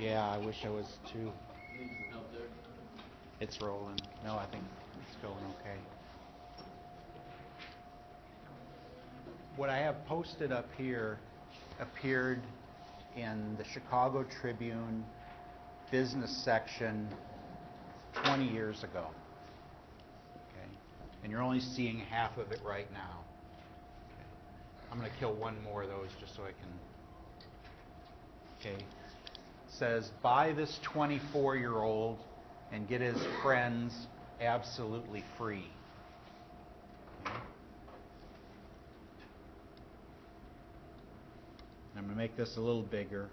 Yeah, I wish I was too. Need some help there? It's rolling. No, I think it's going okay. What I have posted up here appeared in the Chicago Tribune business section 20 years ago. Okay? And you're only seeing half of it right now. Okay? I'm going to kill one more of those just so I can. Okay. It says, buy this 24-year-old and get his friends absolutely free. Okay. I'm going to make this a little bigger.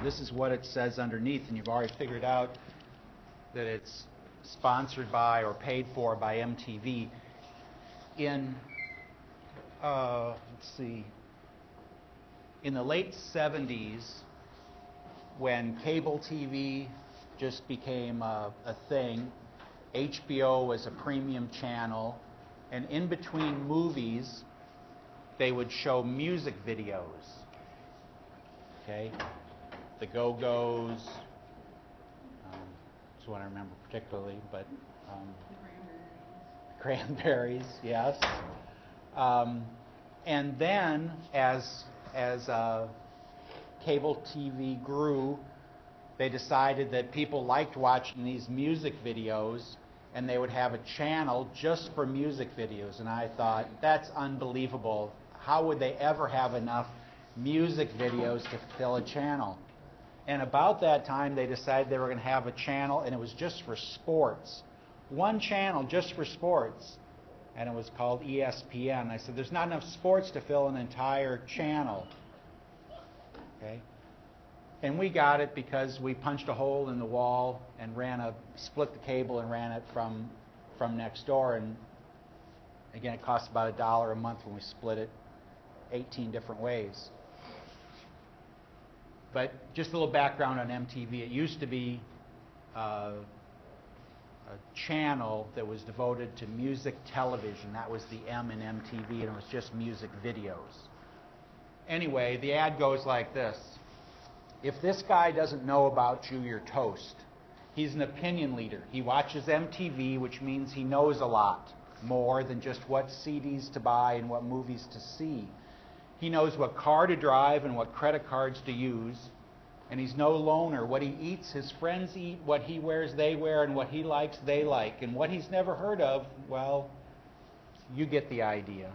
This is what it says underneath, and you've already figured out that it's sponsored by or paid for by MTV. In, let's see, in the late 70s, when cable TV just became a thing, HBO was a premium channel, and in between movies, they would show music videos. Okay? The Go-Go's, that's one I remember particularly, but Cranberries, yes. And then as cable TV grew, they decided that people liked watching these music videos, and they would have a channel just for music videos. And I thought, that's unbelievable. How would they ever have enough music videos to fill a channel? And about that time, they decided they were going to have a channel, and it was just for sports. One channel just for sports, and it was called ESPN. I said, there's not enough sports to fill an entire channel. Okay? And we got it because we punched a hole in the wall and split the cable and ran it from next door. And again, it cost about $1 a month when we split it 18 different ways. But just a little background on MTV. It used to be a channel that was devoted to music television. That was the M in MTV, and it was just music videos. Anyway, the ad goes like this. If this guy doesn't know about you, you're toast. He's an opinion leader. He watches MTV, which means he knows a lot more than just what CDs to buy and what movies to see. He knows what car to drive and what credit cards to use. And he's no loner. What he eats, his friends eat. What he wears, they wear. And what he likes, they like. And what he's never heard of, well, you get the idea.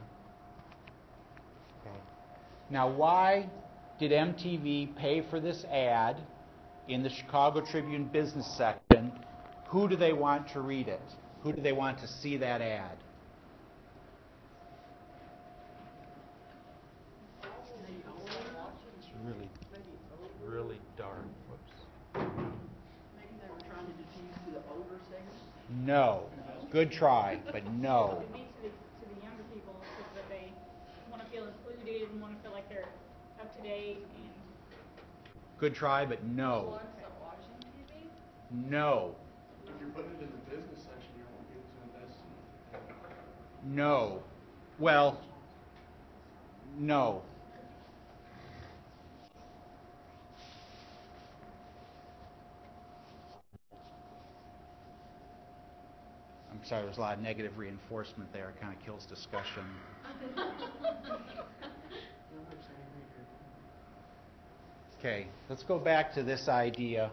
Okay. Now, why did MTV pay for this ad in the Chicago Tribune business section? Who do they want to read it? Who do they want to see that ad? It's really dark. Whoops. Maybe they were trying to diffuse to the older segment? No. Good try, but no. It would be to the younger people so that they want to feel included and want to feel like they're up to date. And good try, but no. Ones that watching TV? No. If you're putting it in the business section, you won't be able to invest in it. No. Well, no. I'm sorry, there's a lot of negative reinforcement there. It kind of kills discussion. Okay, let's go back to this idea.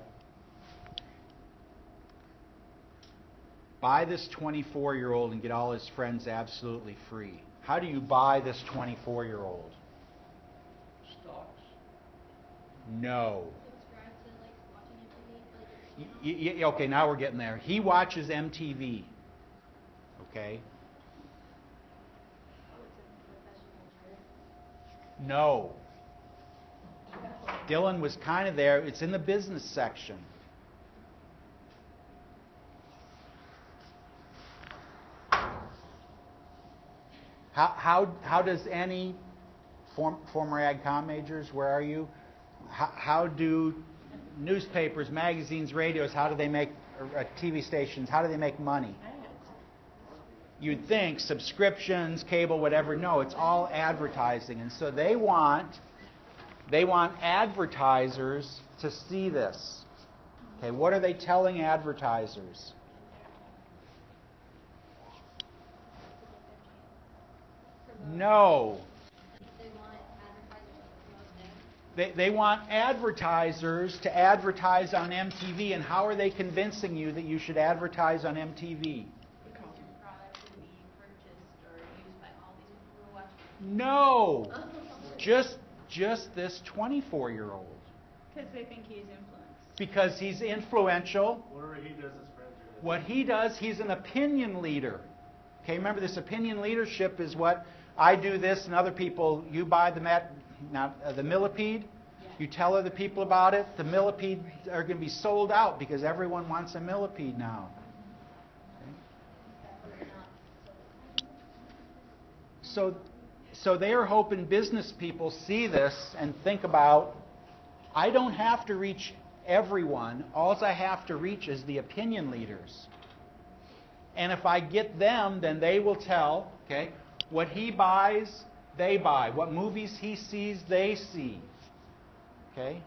Buy this 24-year-old and get all his friends absolutely free. How do you buy this 24-year-old? Stocks. No. Subscribe to like watching MTV, like Okay, now we're getting there. He watches MTV. Okay? No. Dylan was kind of there. It's in the business section. How does any former AgCom majors, where are you? How do newspapers, magazines, radios, how do they make TV stations, how do they make money? You'd think subscriptions, cable, whatever. No, it's all advertising. And so they want They want advertisers to see this. Okay, what are they telling advertisers? No. They want advertisers to advertise on MTV. And how are they convincing you that you should advertise on MTV? Products would be purchased or used by all these people who are watching. No. Just this 24-year-old. Because they think he's influenced. Because he's influential. Whatever he does, his friends are. What he does, he's an opinion leader. Okay, remember this opinion leadership is what I do this and other people, you buy the millipede, you tell other people about it, the millipedes are going to be sold out because everyone wants a millipede now. Okay? So they are hoping business people see this and think about, I don't have to reach everyone. All I have to reach is the opinion leaders. And if I get them, then they will tell, okay, what he buys, they buy. What movies he sees, they see. Okay?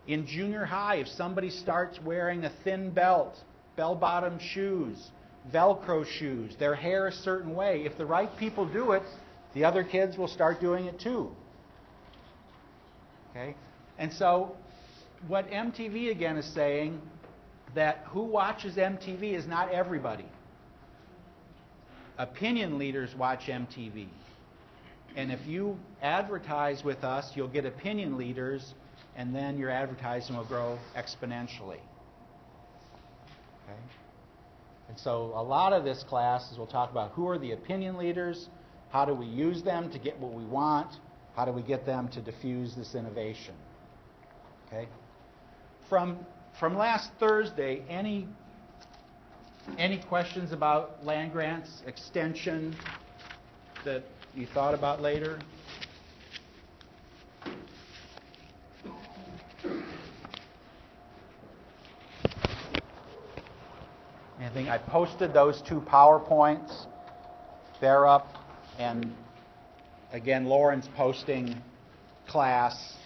In junior high, if somebody starts wearing a thin belt, bell-bottom shoes, Velcro shoes, their hair a certain way, if the right people do it, the other kids will start doing it too. Okay? And so, what MTV again is saying, that who watches MTV is not everybody. Opinion leaders watch MTV. And if you advertise with us, you'll get opinion leaders, and then your advertising will grow exponentially. Okay? And so a lot of this class is we'll talk about who are the opinion leaders, how do we use them to get what we want, how do we get them to diffuse this innovation. Okay? From last Thursday, any questions about land grants, extension that you thought about later? Anything? I posted those 2 PowerPoints. They're up. And again, Lauren's posting class.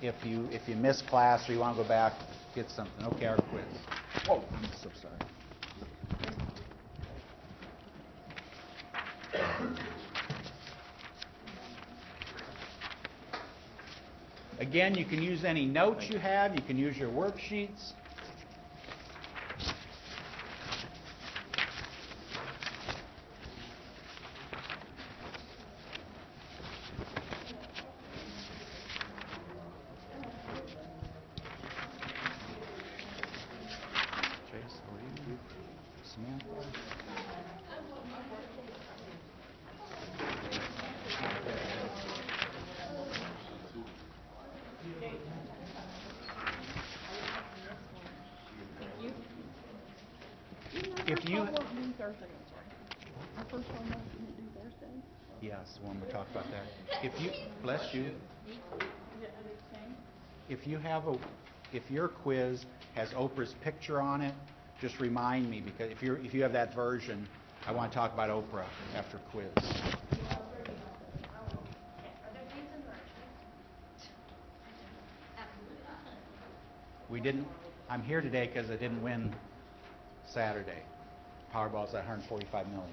If you miss class or you want to go back, get something. Okay, our quiz. Oh, I'm so sorry. Again, you can use any notes you have. You can use your worksheets. If you do Thursday, I'm sorry. Our first one was didn't do Thursday. yes, when we talk about that. If you bless you. If your quiz has Oprah's picture on it, just remind me, because if you have that version, I want to talk about Oprah after quiz. Are there things in the archive? Absolutely not. We didn't. I'm here today because I didn't win Saturday. Powerball's at 145 million.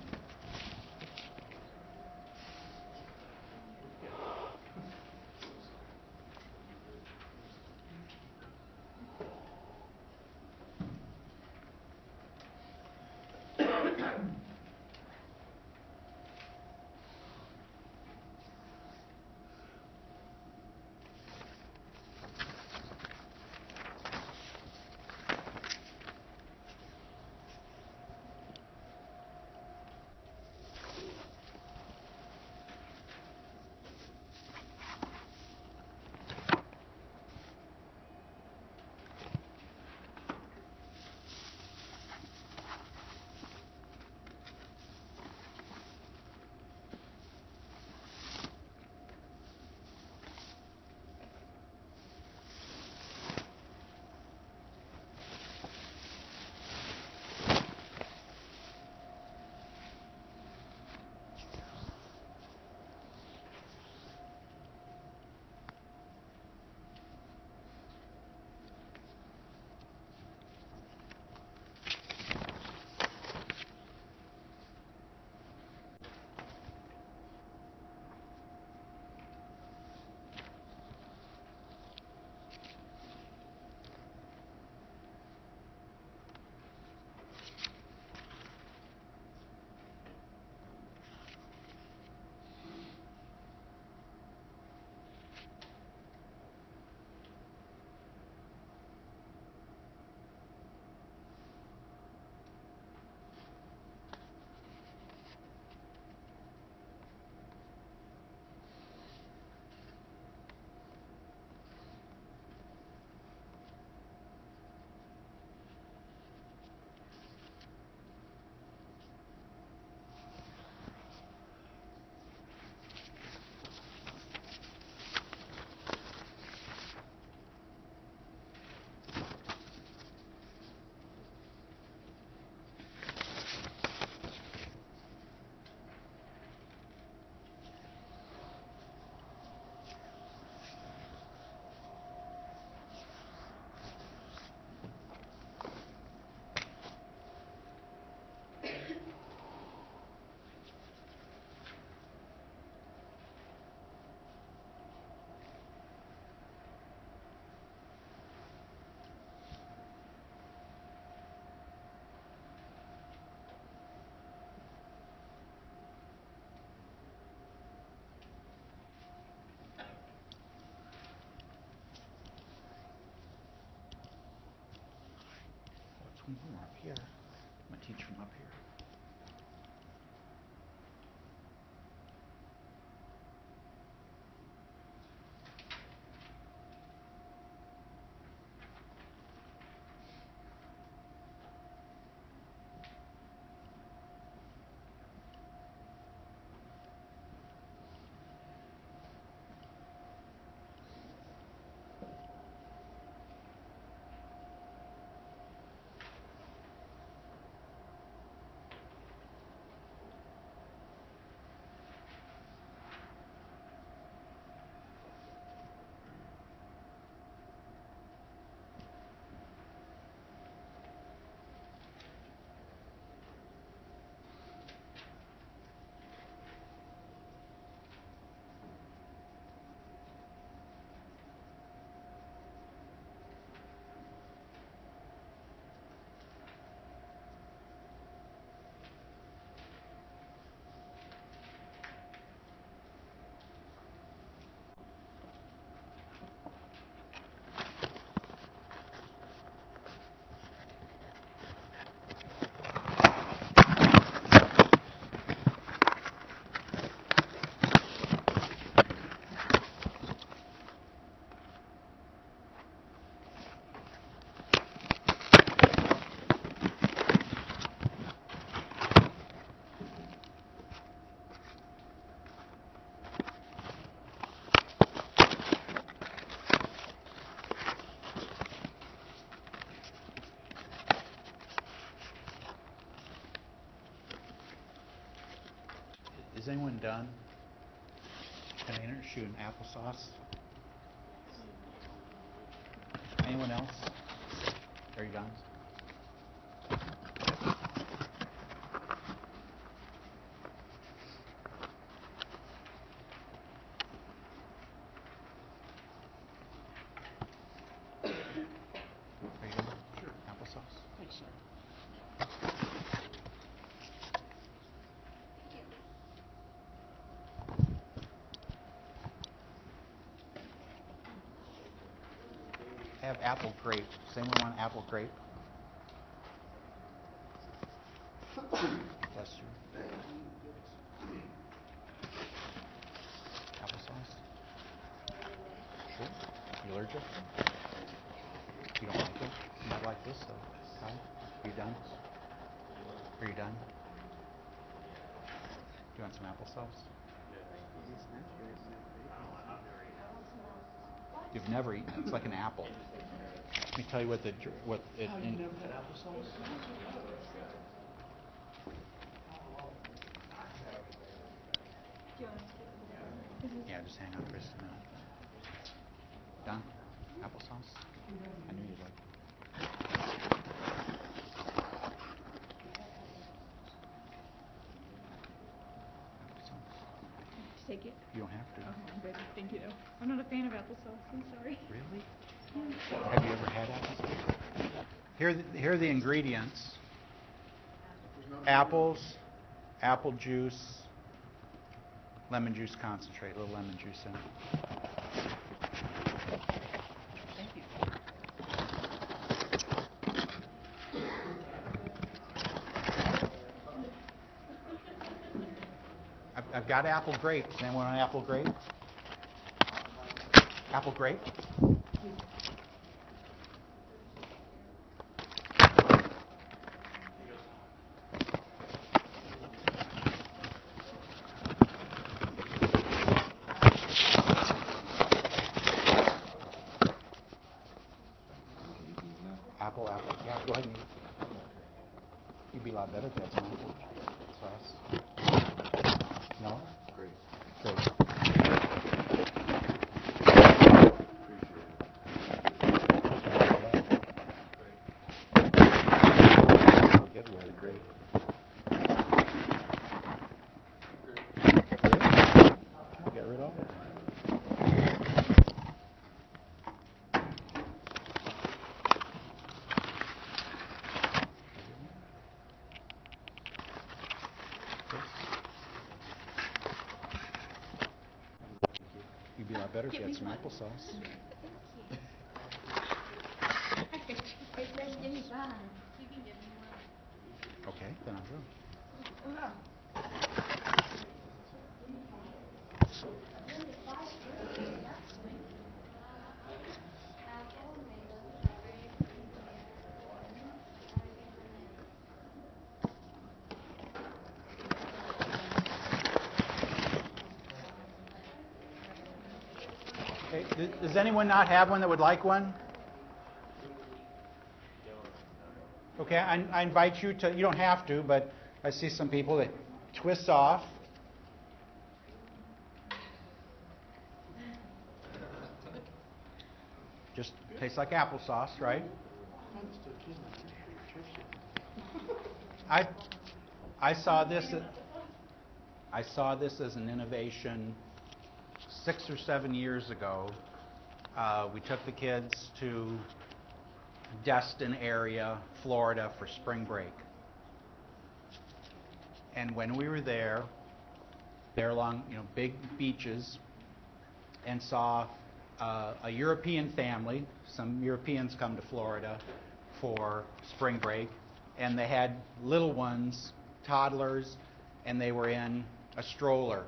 More up here. I'm gonna teach from up here. Is anyone done? Container shooting applesauce. Anyone else? Are you done? Are you done? Sure. Applesauce. Thanks, sir. I have apple grape. Does anyone want apple grape? Bless you. Applesauce? Sure. You allergic? You don't like it? You might like this though. Kyle, are you done? Are you done? Do you want some applesauce? You've never eaten it. It's like an apple. Let me tell you what it. Oh, you've never had applesauce? Yeah, just hang on for just a minute. Done? Applesauce? I knew you'd like it. Applesauce. Take it? You don't have to. Okay, I'm good. Thank you, though. I'm not a fan of applesauce. I'm sorry. Really? Have you ever had applesauce? Here are the ingredients. Apples, apple juice, lemon juice concentrate, a little lemon juice in it. Thank you. I've got apple grape. Does anyone want apple grape? Apple grape? Apple. Yeah, go ahead and eat. You'd be a lot better if you had some apple sauce. No? Great. Get rid of grape. Get rid of it. You'd be a lot better if you had some applesauce. It says give me 5. You can Okay, then I'll go. Okay, does anyone not have one that would like one? Okay, I invite you to, you don't have to, but I see some people that twist off. Just tastes like applesauce, right? I saw this as an innovation 6 or 7 years ago. We took the kids to Destin area, Florida, for spring break. And when we were there along, big beaches, and saw a European family. Some Europeans come to Florida for spring break, and they had little ones, toddlers, and they were in a stroller.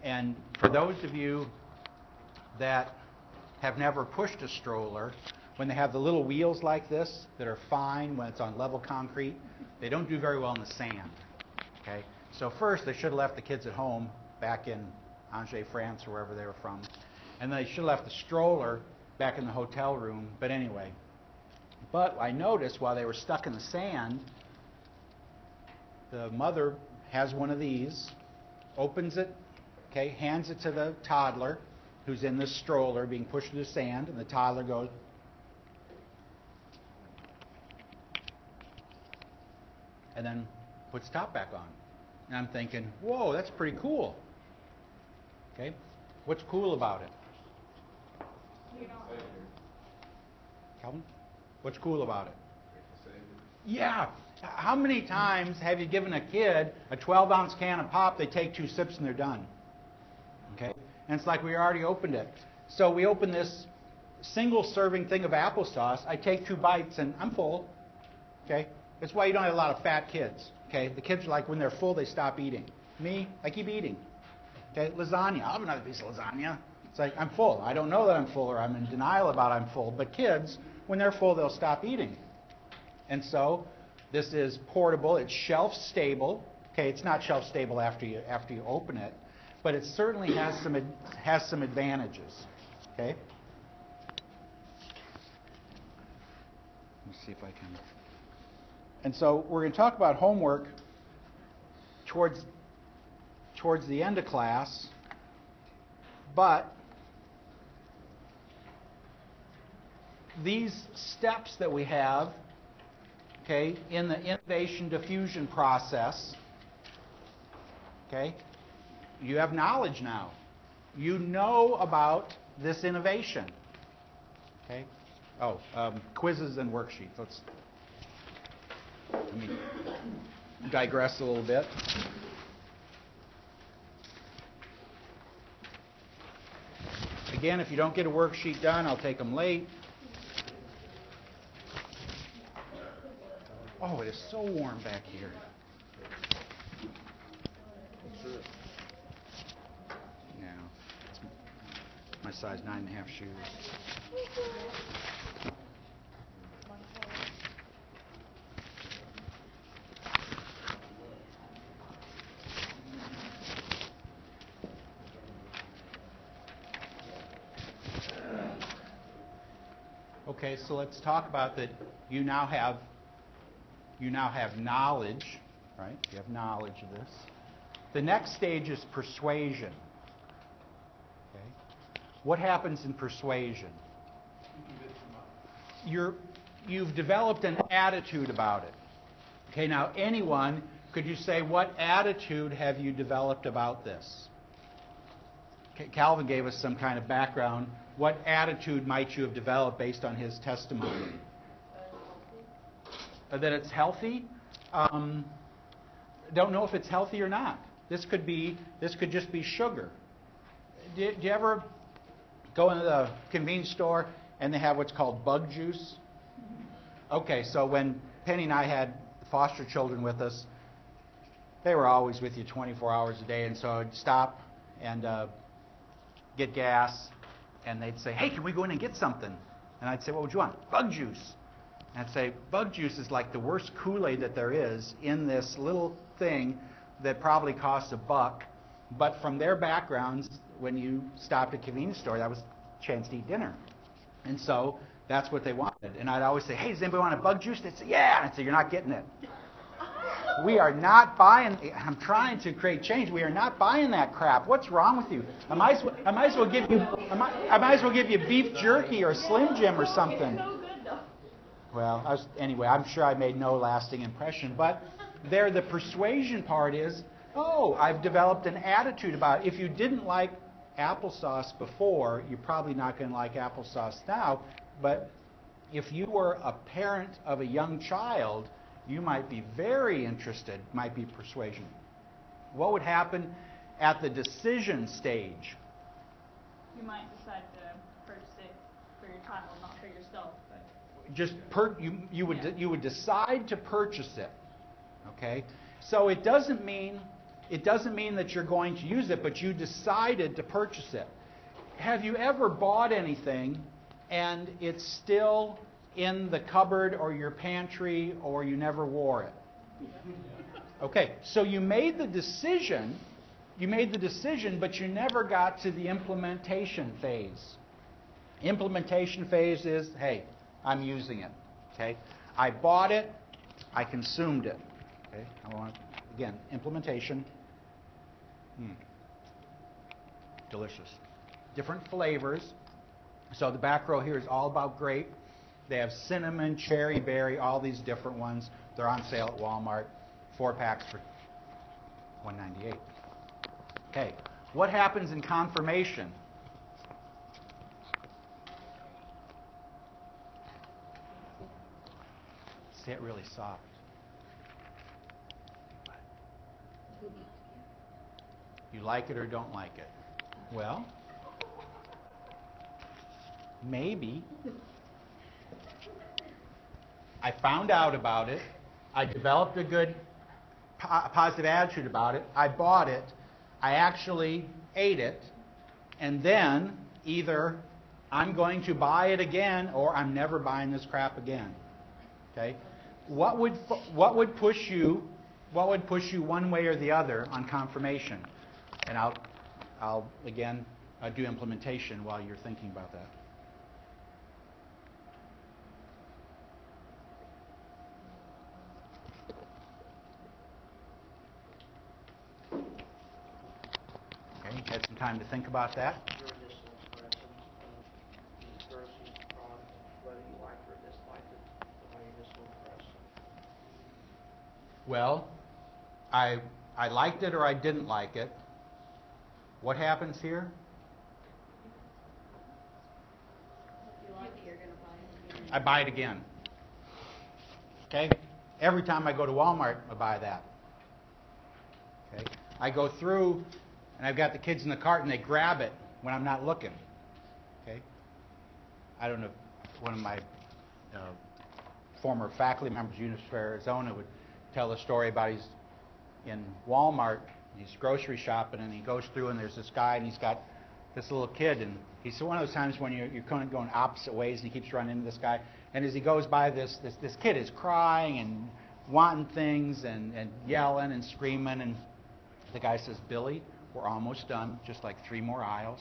And for those of you that have never pushed a stroller, when they have the little wheels like this that are fine when it's on level concrete, they don't do very well in the sand. Okay? So first, they should have left the kids at home back in Angers, France, or wherever they were from. And they should have left the stroller back in the hotel room. But anyway. But I noticed while they were stuck in the sand, the mother has one of these, opens it, okay, hands it to the toddler who's in the stroller being pushed to the sand, and the toddler goes, and then puts the top back on. And I'm thinking, whoa, that's pretty cool. Okay, what's cool about it? Calvin? What's cool about it? Yeah. How many times have you given a kid a 12-ounce can of pop, they take 2 sips and they're done? Okay? And it's like we already opened it. So we open this single serving thing of applesauce. I take 2 bites and I'm full. Okay? That's why you don't have a lot of fat kids. Okay? The kids are like, when they're full, they stop eating. Me, I keep eating. Okay? Lasagna. I'll have another piece of lasagna. It's like, I'm full. I don't know that I'm full, or I'm in denial about I'm full. But kids, when they're full, they'll stop eating. And so this is portable. It's shelf stable. Okay, it's not shelf stable after you open it, but it certainly has some advantages. Okay. Let me see if I can. And so we're going to talk about homework towards the end of class, but these steps that we have, okay, in the innovation diffusion process, okay, you have knowledge now. You know about this innovation. Okay. Oh, quizzes and worksheets. Let me digress a little bit. Again, if you don't get a worksheet done, I'll take them late. Oh, it is so warm back here. Yeah, it's my size 9.5 shoes. Okay, so let's talk about that. You now have knowledge, right? You have knowledge of this. The next stage is persuasion. Okay, what happens in persuasion? You've developed an attitude about it. Okay, now anyone, could you say, what attitude have you developed about this? Okay, Calvin gave us some kind of background. What attitude might you have developed based on his testimony? That it's healthy? Don't know if it's healthy or not. This could just be sugar. Do you ever go into the convenience store and they have what's called bug juice? Okay, so when Penny and I had foster children with us, they were always with you 24 hours a day, and so I'd stop and get gas, and they'd say, hey, can we go in and get something? And I'd say, what would you want? Bug juice. And I'd say, bug juice is like the worst Kool-Aid that there is in this little thing that probably costs $1. But from their backgrounds, when you stopped at a convenience store, that was a chance to eat dinner. And so that's what they wanted. And I'd always say, hey, does anybody want a bug juice? They'd say, yeah. And I'd say, you're not getting it. We are not buying. I'm trying to create change. We are not buying that crap. What's wrong with you? I might as well give you beef jerky or Slim Jim or something. So good though. Well, anyway, I'm sure I made no lasting impression. But there, the persuasion part is, oh, I've developed an attitude about it. If you didn't like applesauce before, you're probably not going to like applesauce now. But if you were a parent of a young child, you might be very interested, might be persuasion. What would happen at the decision stage? You might decide to purchase it for your child, not for yourself. But Just you would decide to purchase it. Okay? So it doesn't mean that you're going to use it, but you decided to purchase it. Have you ever bought anything and it's still in the cupboard or your pantry, or you never wore it? Okay, so you made the decision, but you never got to the implementation phase. Implementation phase is, hey, I'm using it. Okay, I bought it, I consumed it. Okay, again, implementation. Delicious. Different flavors. So the back row here is all about grape. They have cinnamon, cherry, berry, all these different ones. They're on sale at Walmart. 4 packs for $1.98. Okay, what happens in confirmation? Say it really soft. You like it or don't like it? Well, maybe. I found out about it. I developed a good positive attitude about it. I bought it. I actually ate it. And then either I'm going to buy it again or I'm never buying this crap again. Okay? What would push you one way or the other on confirmation? And I'll again do implementation while you're thinking about that. Had some time to think about that. Your initial impression of the grocery product, whether you liked or disliked it, my initial impression. Well, I liked it or I didn't like it. What happens here? If you like it, you're going to buy it again. I buy it again. Okay? Every time I go to Walmart, I buy that. Okay? I go through and I've got the kids in the cart and they grab it when I'm not looking. Okay? I don't know if one of my former faculty members, University of Arizona, would tell a story about he's in Walmart, he's grocery shopping, and he goes through and there's this guy and he's got this little kid, and he's one of those times when you're kind of going opposite ways and he keeps running into this guy, and as he goes by, this kid is crying and wanting things and yelling and screaming, and the guy says, Billy, we're almost done, just like 3 more aisles.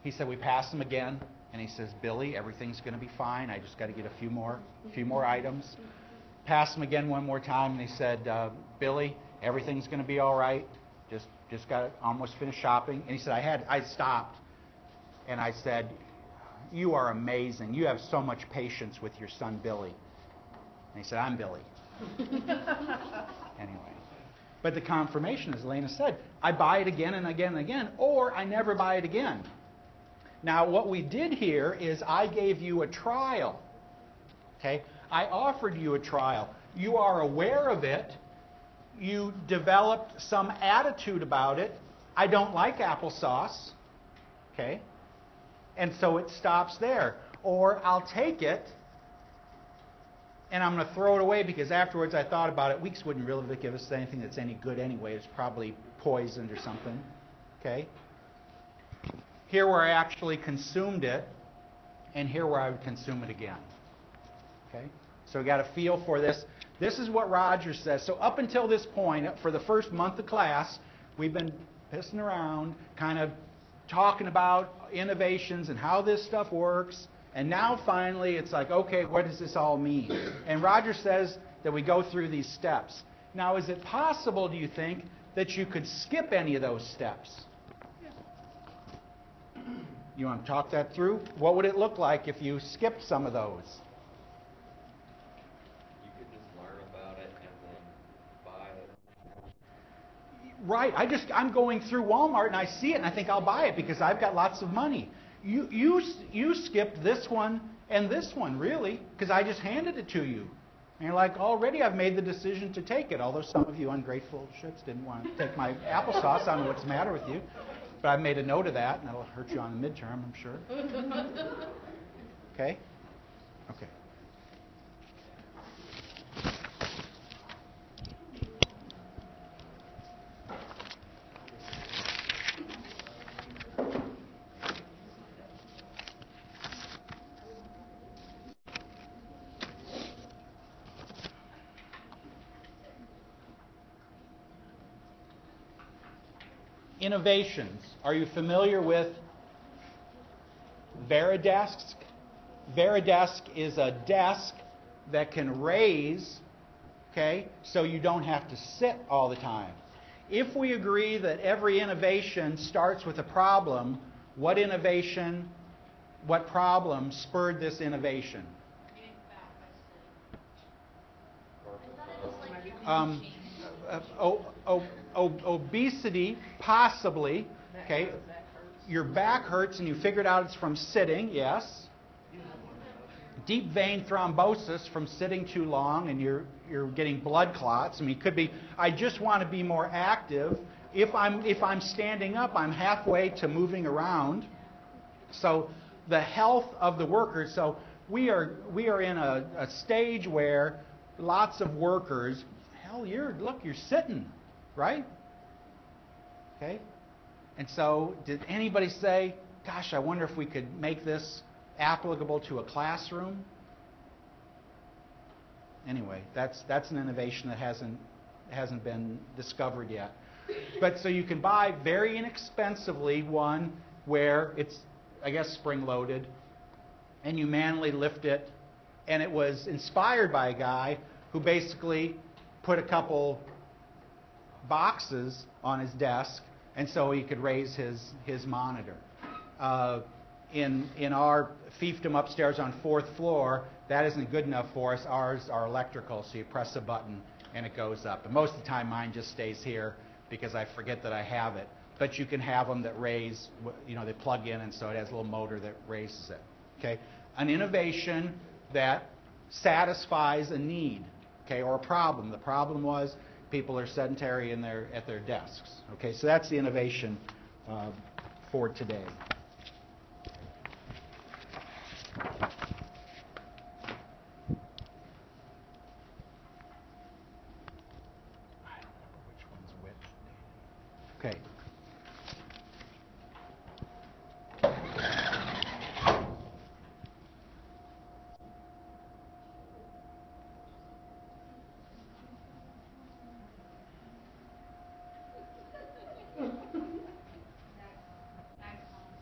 He said, we pass him again, and he says, Billy, everything's going to be fine. I just got to get a few more items. Pass him again one more time, and he said, Billy, everything's going to be all right. Just got to almost finish shopping. And he said, I stopped, and I said, you are amazing. You have so much patience with your son, Billy. And he said, I'm Billy. Anyway. But the confirmation, as Elena said, I buy it again and again and again, or I never buy it again. Now, what we did here is I gave you a trial. Okay? I offered you a trial. You are aware of it. You developed some attitude about it. I don't like applesauce. Okay? And so it stops there. Or I'll take it and I'm going to throw it away because afterwards I thought about it. Weeks wouldn't really give us anything that's any good anyway. It's probably poisoned or something. Okay? Here where I actually consumed it, and here where I would consume it again. Okay? So we got a feel for this. This is what Roger says. So up until this point, for the first month of class, we've been pissing around, kind of talking about innovations and how this stuff works. And now finally it's like, okay, what does this all mean? And Roger says that we go through these steps. Now, is it possible, do you think, that you could skip any of those steps? You want to talk that through? What would it look like if you skipped some of those? You could just learn about it and then buy it. Right. I'm going through Walmart and I see it and I think I'll buy it because I've got lots of money. You skipped this one and this one, really, because I just handed it to you. And you're like, already I've made the decision to take it, although some of you ungrateful shits didn't want to take my applesauce. I don't know what's the matter with you. But I've made a note of that, and that'll hurt you on the midterm, I'm sure. Okay? Okay. Innovations. Are you familiar with Veri-desk? Veri-desk is a desk that can raise, okay, so you don't have to sit all the time. If we agree that every innovation starts with a problem, what problem spurred this innovation? Getting fat by sitting. I thought it was like Obesity, possibly. Okay, your back hurts and you figured out it's from sitting, yes. Deep vein thrombosis from sitting too long and you're getting blood clots. I mean, it could be, I just want to be more active. If I'm standing up, I'm halfway to moving around. So the health of the workers, so we are in a stage where lots of workers, hell, you're sitting, right? Okay? And so, did anybody say, gosh, I wonder if we could make this applicable to a classroom? Anyway, that's an innovation that hasn't been discovered yet. But so you can buy very inexpensively one where it's, I guess, spring-loaded, and you manually lift it, and it was inspired by a guy who basically put a couple boxes on his desk, and so he could raise his monitor. In our fiefdom upstairs on 4th floor, that isn't good enough for us. Ours are electrical, so you press a button and it goes up. And most of the time mine just stays here because I forget that I have it. But you can have them that raise, they plug in, and so it has a little motor that raises it. Okay? An innovation that satisfies a need, okay, or a problem. The problem was people are sedentary at their desks. Okay, so that's the innovation for today. Okay.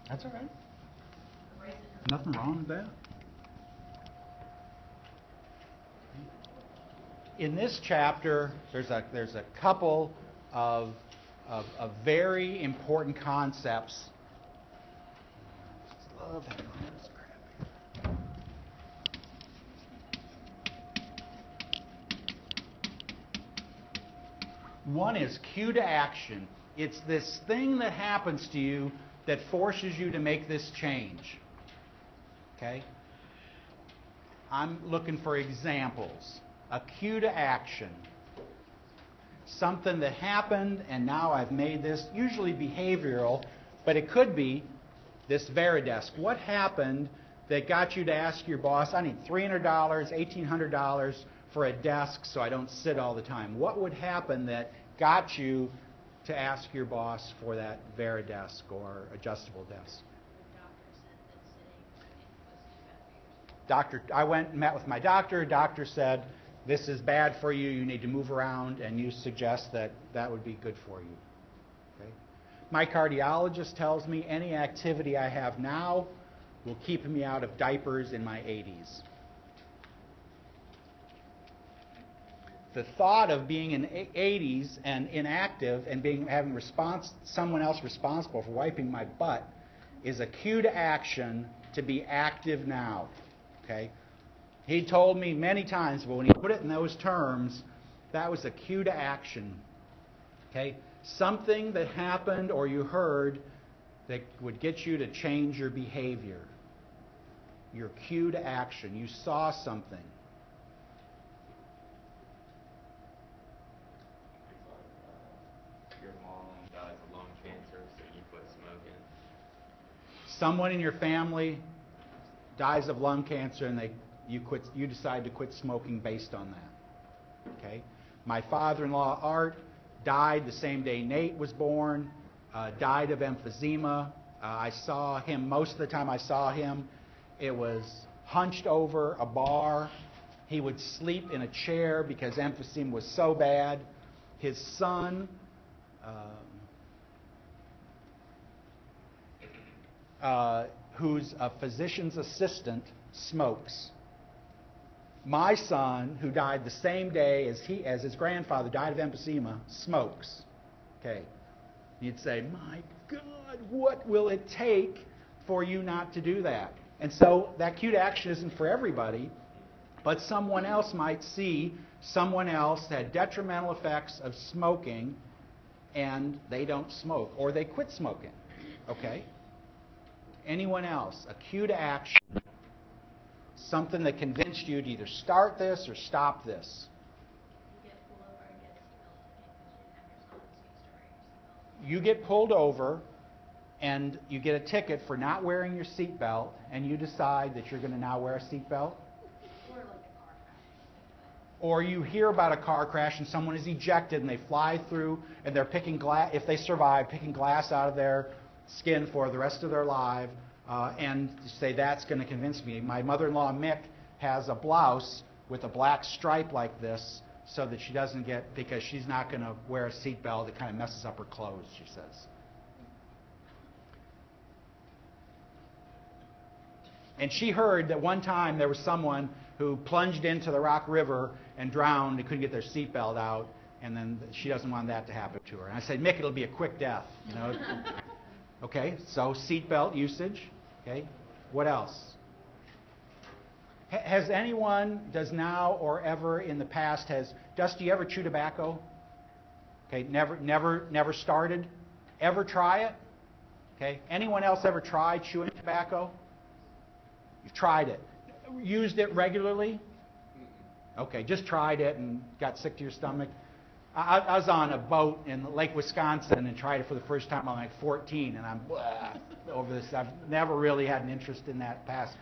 That's all right. Nothing wrong with that. In this chapter, there's a couple of very important concepts. I love having this crap. One is cue to action. It's this thing that happens to you that forces you to make this change. Okay? I'm looking for examples. A cue to action. Something that happened and now I've made this, usually behavioral, but it could be this Veri-desk. What happened that got you to ask your boss, I need $300, $1,800 for a desk so I don't sit all the time? What would happen that got you to ask your boss for that Veri-desk or adjustable desk? I went and met with my doctor. Doctor said, this is bad for you. You need to move around, and you suggest that that would be good for you. Okay? My cardiologist tells me any activity I have now will keep me out of diapers in my 80s. The thought of being in 80s and inactive and having someone else responsible for wiping my butt is a cue to action to be active now. Okay? He told me many times, but when he put it in those terms, that was a cue to action. Okay? Something that happened or you heard that would get you to change your behavior. Your cue to action. You saw something. Your mom dies of lung cancer, so you quit smoking. Someone in your family dies of lung cancer, and you decide to quit smoking based on that. Okay? My father-in-law, Art, died the same day Nate was born, died of emphysema. I saw him, most of the time I saw him, it was hunched over a bar. He would sleep in a chair because emphysema was so bad. His son, who's a physician's assistant, smokes. My son, who died the same day as his grandfather died of emphysema, smokes. Okay. You'd say, my God, what will it take for you not to do that? And so that cue to action isn't for everybody, but someone else might see someone else had detrimental effects of smoking and they don't smoke, or they quit smoking. Okay? Anyone else? A cue to action. Something that convinced you to either start this or stop this. You get pulled over and you get a ticket for not wearing your seatbelt, and you decide that you're going to now wear a seatbelt. Or you hear about a car crash and someone is ejected and they fly through and they're picking glass, if they survive, picking glass out of their skin for the rest of their life, and say that's going to convince me. My mother-in-law, Mick, has a blouse with a black stripe like this so that she doesn't get, because she's not going to wear a seatbelt. It kind of messes up her clothes, she says. And she heard that one time there was someone who plunged into the Rock River and drowned and couldn't get their seatbelt out, and then she doesn't want that to happen to her. And I said, Mick, it'll be a quick death. You know. Okay, so seatbelt usage. Okay, what else? Has anyone, does now or ever in the past, Dusty, you ever chew tobacco? Okay, never started? Ever try it? Okay, anyone else ever tried chewing tobacco? You've tried it. Used it regularly? Okay, just tried it and got sick to your stomach. I was on a boat in Lake Wisconsin and tried it for the first time. I'm like 14, and I'm over this. I've never really had an interest in that past.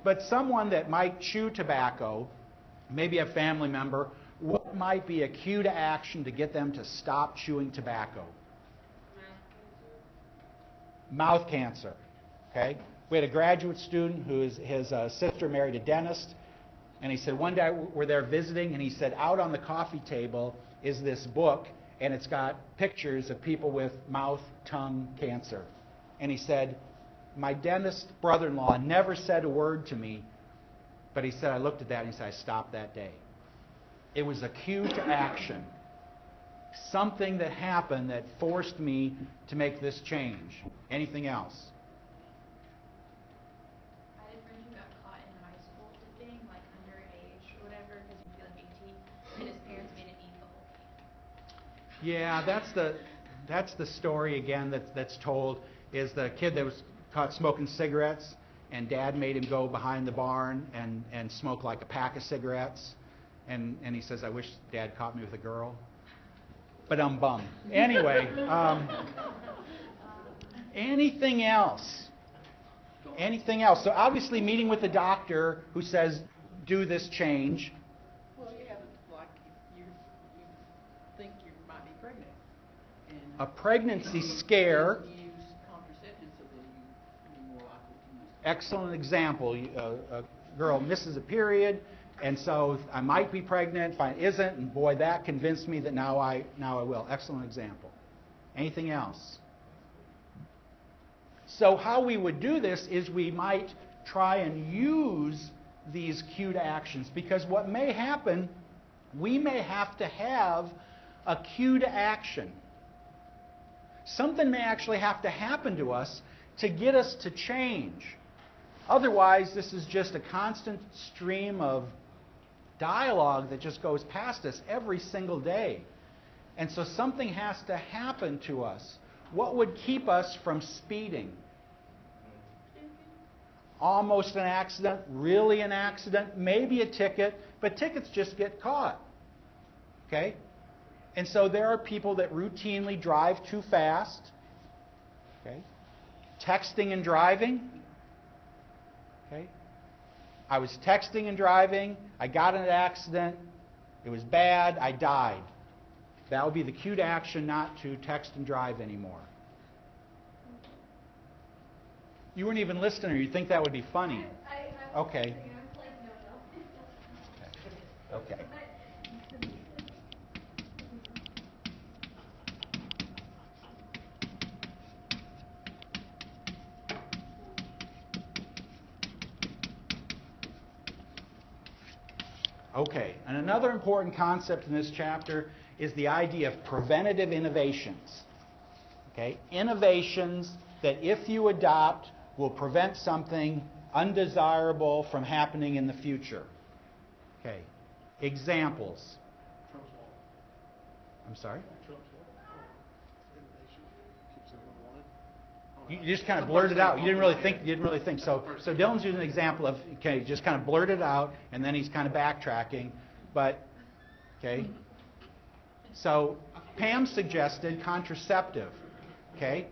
But someone that might chew tobacco, maybe a family member, what might be a cue to action to get them to stop chewing tobacco? Mouth cancer. Okay? We had a graduate student his sister married a dentist, and he said one day we're there visiting, and he said out on the coffee table is this book, and it's got pictures of people with mouth, tongue cancer. And he said, my dentist brother-in-law never said a word to me, but he said I looked at that and he said I stopped that day. It was a cue to action. Something that happened that forced me to make this change. Anything else? I had a friend who got caught in high school dipping, like underage or whatever, because he was like 18, and his parents made him eat the whole can. Yeah, that's the story again that's told, is the kid that was caught smoking cigarettes, and Dad made him go behind the barn and smoke like a pack of cigarettes, and he says, I wish Dad caught me with a girl. But I'm bummed. Anyway, anything else? Anything else? So obviously meeting with the doctor who says, do this change. Well, you haven't, like, you think you might be pregnant. And A pregnancy scare. you use contraceptives so that you're more likely to use. Excellent example. A girl misses a period, and so I might be pregnant. If I isn't, and boy, that convinced me that now I will. Excellent example. Anything else? So how we would do this is we might try and use these cue to actions, because what may happen, we may have to have a cue to action. Something may actually have to happen to us to get us to change. Otherwise, this is just a constant stream of dialogue that just goes past us every single day. And so something has to happen to us. What would keep us from speeding? Almost an accident, really an accident, maybe a ticket, but tickets just get caught. Okay? And so there are people that routinely drive too fast. Okay? Texting and driving. Okay? I was texting and driving, I got in an accident, it was bad, I died. That would be the cue to action not to text and drive anymore. You weren't even listening, or you think that would be funny? Okay. Okay. Okay, and another important concept in this chapter is the idea of preventative innovations. Okay, innovations that if you adopt will prevent something undesirable from happening in the future. Okay, examples. Trump's law. I'm sorry? Trump's law. Innovation keeps everyone wanted. You just kind of blurted it out. You didn't really think. So Dylan's using an example of, okay, just kind of blurted it out, and then he's kind of backtracking. But, okay. So Pam suggested contraceptive. Okay.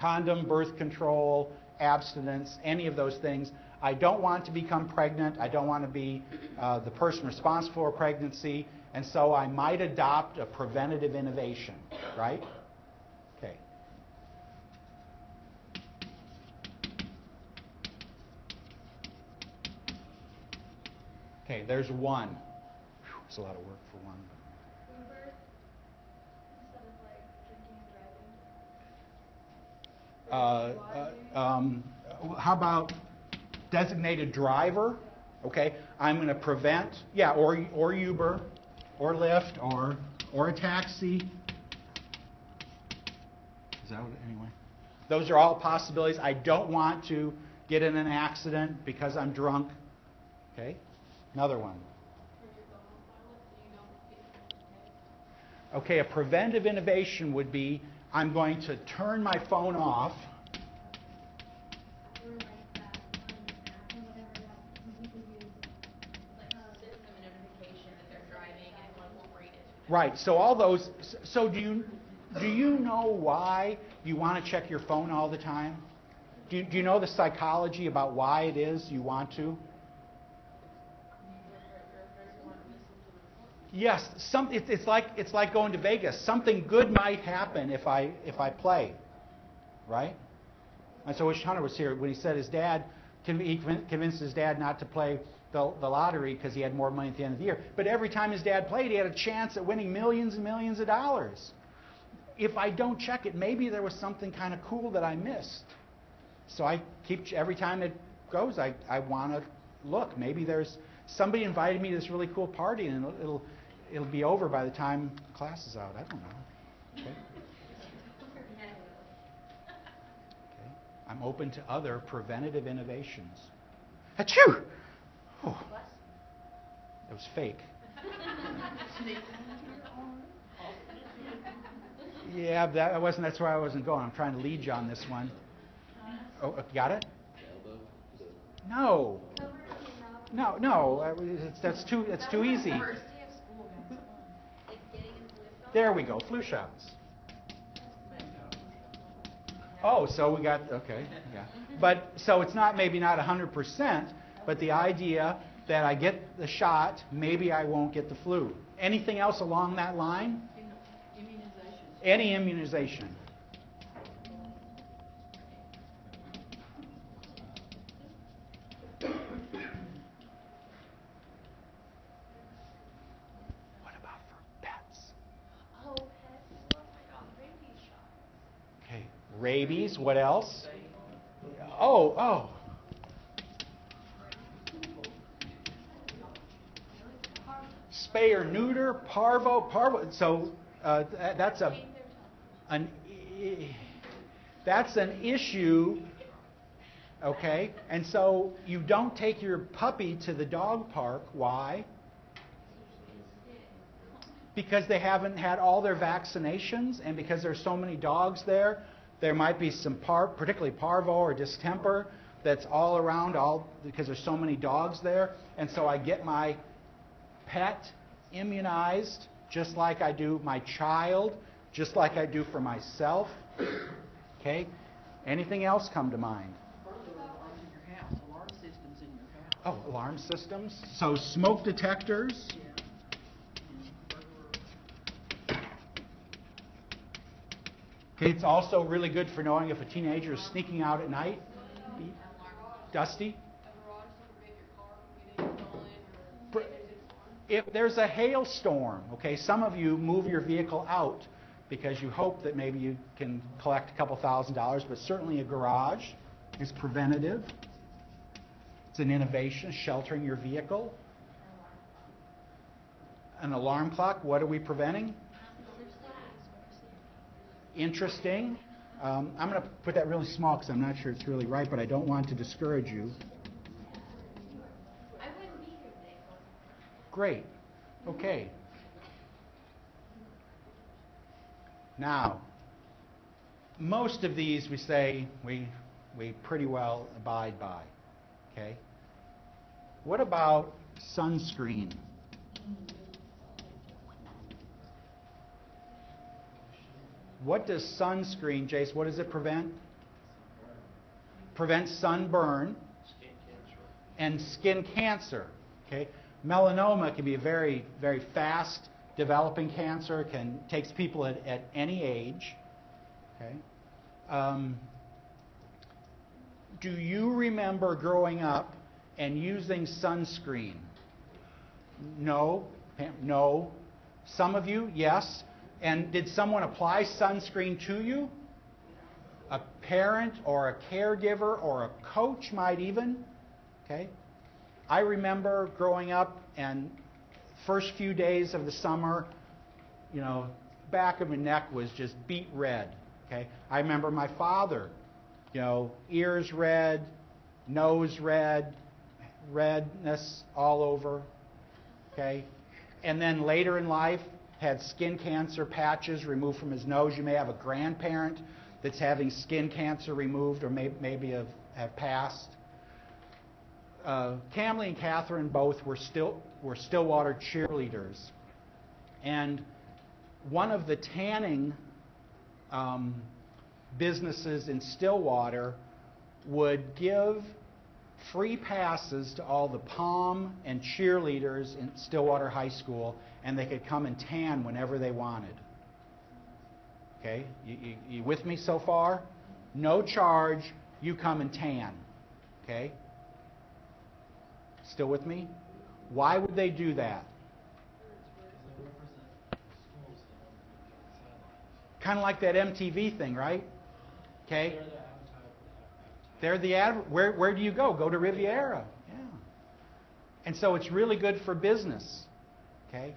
Condom, birth control, abstinence, any of those things. I don't want to become pregnant. I don't want to be the person responsible for pregnancy. And so I might adopt a preventative innovation, right? Okay. Okay, there's one. Whew, it's a lot of work for one. Uber instead of like drinking and driving. How about designated driver? Okay, I'm going to prevent, or Uber, or Lyft, or a taxi. Is that what, anyway? Those are all possibilities. I don't want to get in an accident because I'm drunk. Okay, another one. Okay, a preventive innovation would be I'm going to turn my phone off. Or like that app or whatever that people use. Like system notification that they're driving and one will rate it. Right. So all those. So do you know why you want to check your phone all the time? Do you know the psychology about why it is you want to? Yes. It's like going to Vegas. Something good might happen if I play, right? And so Wish Hunter was here when he said his dad, he convinced his dad not to play the lottery because he had more money at the end of the year. But every time his dad played, he had a chance at winning millions and millions of dollars. If I don't check it, maybe there was something kind of cool that I missed. So I keep, every time it goes, I want to look. Maybe there's somebody invited me to this really cool party, and it'll be over by the time class is out. I don't know. Okay. I'm open to other preventative innovations. Achoo! Oh, that was fake. Yeah, that's where I wasn't going. I'm trying to lead you on this one. Oh, got it? No. That's too easy. There we go. Flu shots. Oh, so we got, okay, yeah. But, so it's not, maybe not 100%, but the idea that I get the shot, maybe I won't get the flu. Anything else along that line? Immunization. Any immunization. What about for pets? Oh, pets. Oh my God, rabies shots. Okay, rabies, what else? Oh. Spay or neuter, parvo. So that's an issue, okay? And so you don't take your puppy to the dog park. Why? Because they haven't had all their vaccinations, and because there's so many dogs there, there might be some particularly parvo or distemper that's all around, because there's so many dogs there. And so I get my pet immunized just like I do my child, just like I do for myself. Okay? Anything else come to mind? Alarms in your house, alarm systems in your house. Oh, alarm systems. So smoke detectors. Yeah. Okay, it's also really good for knowing if a teenager is sneaking out at night. Dusty? If there's a hailstorm, okay, some of you move your vehicle out because you hope that maybe you can collect a couple $1,000s, but certainly a garage is preventative. It's an innovation, sheltering your vehicle. An alarm clock, what are we preventing? Interesting. I'm going to put that really small because I'm not sure it's really right, but I don't want to discourage you. I wouldn't be here today, Coach. Great. Okay. Now, most of these we say we pretty well abide by. Okay? What about sunscreen? What does sunscreen, Jace, what does it prevent? Prevents sunburn Skin cancer. and skin cancer. Okay? Melanoma can be a very, very fast developing cancer. Takes people at any age. Okay? Do you remember growing up and using sunscreen? No. No. Some of you, yes. And did someone apply sunscreen to you? A parent or a caregiver or a coach might even. Okay? I remember growing up and first few days of the summer, back of my neck was just beet red. Okay? I remember my father, ears red, nose red, redness all over. Okay? And then later in life, had skin cancer patches removed from his nose. You may have a grandparent that's having skin cancer removed or maybe have passed. Camley and Catherine both were Stillwater cheerleaders. And one of the tanning businesses in Stillwater would give free passes to all the pom and cheerleaders in Stillwater High School, and they could come and tan whenever they wanted. Okay? You with me so far? No charge, you come and tan. Okay? Still with me? Why would they do that? Kind of like that MTV thing, right? Okay? They're the ad. Where do you go? Go to Riviera. Yeah. And so it's really good for business. Okay?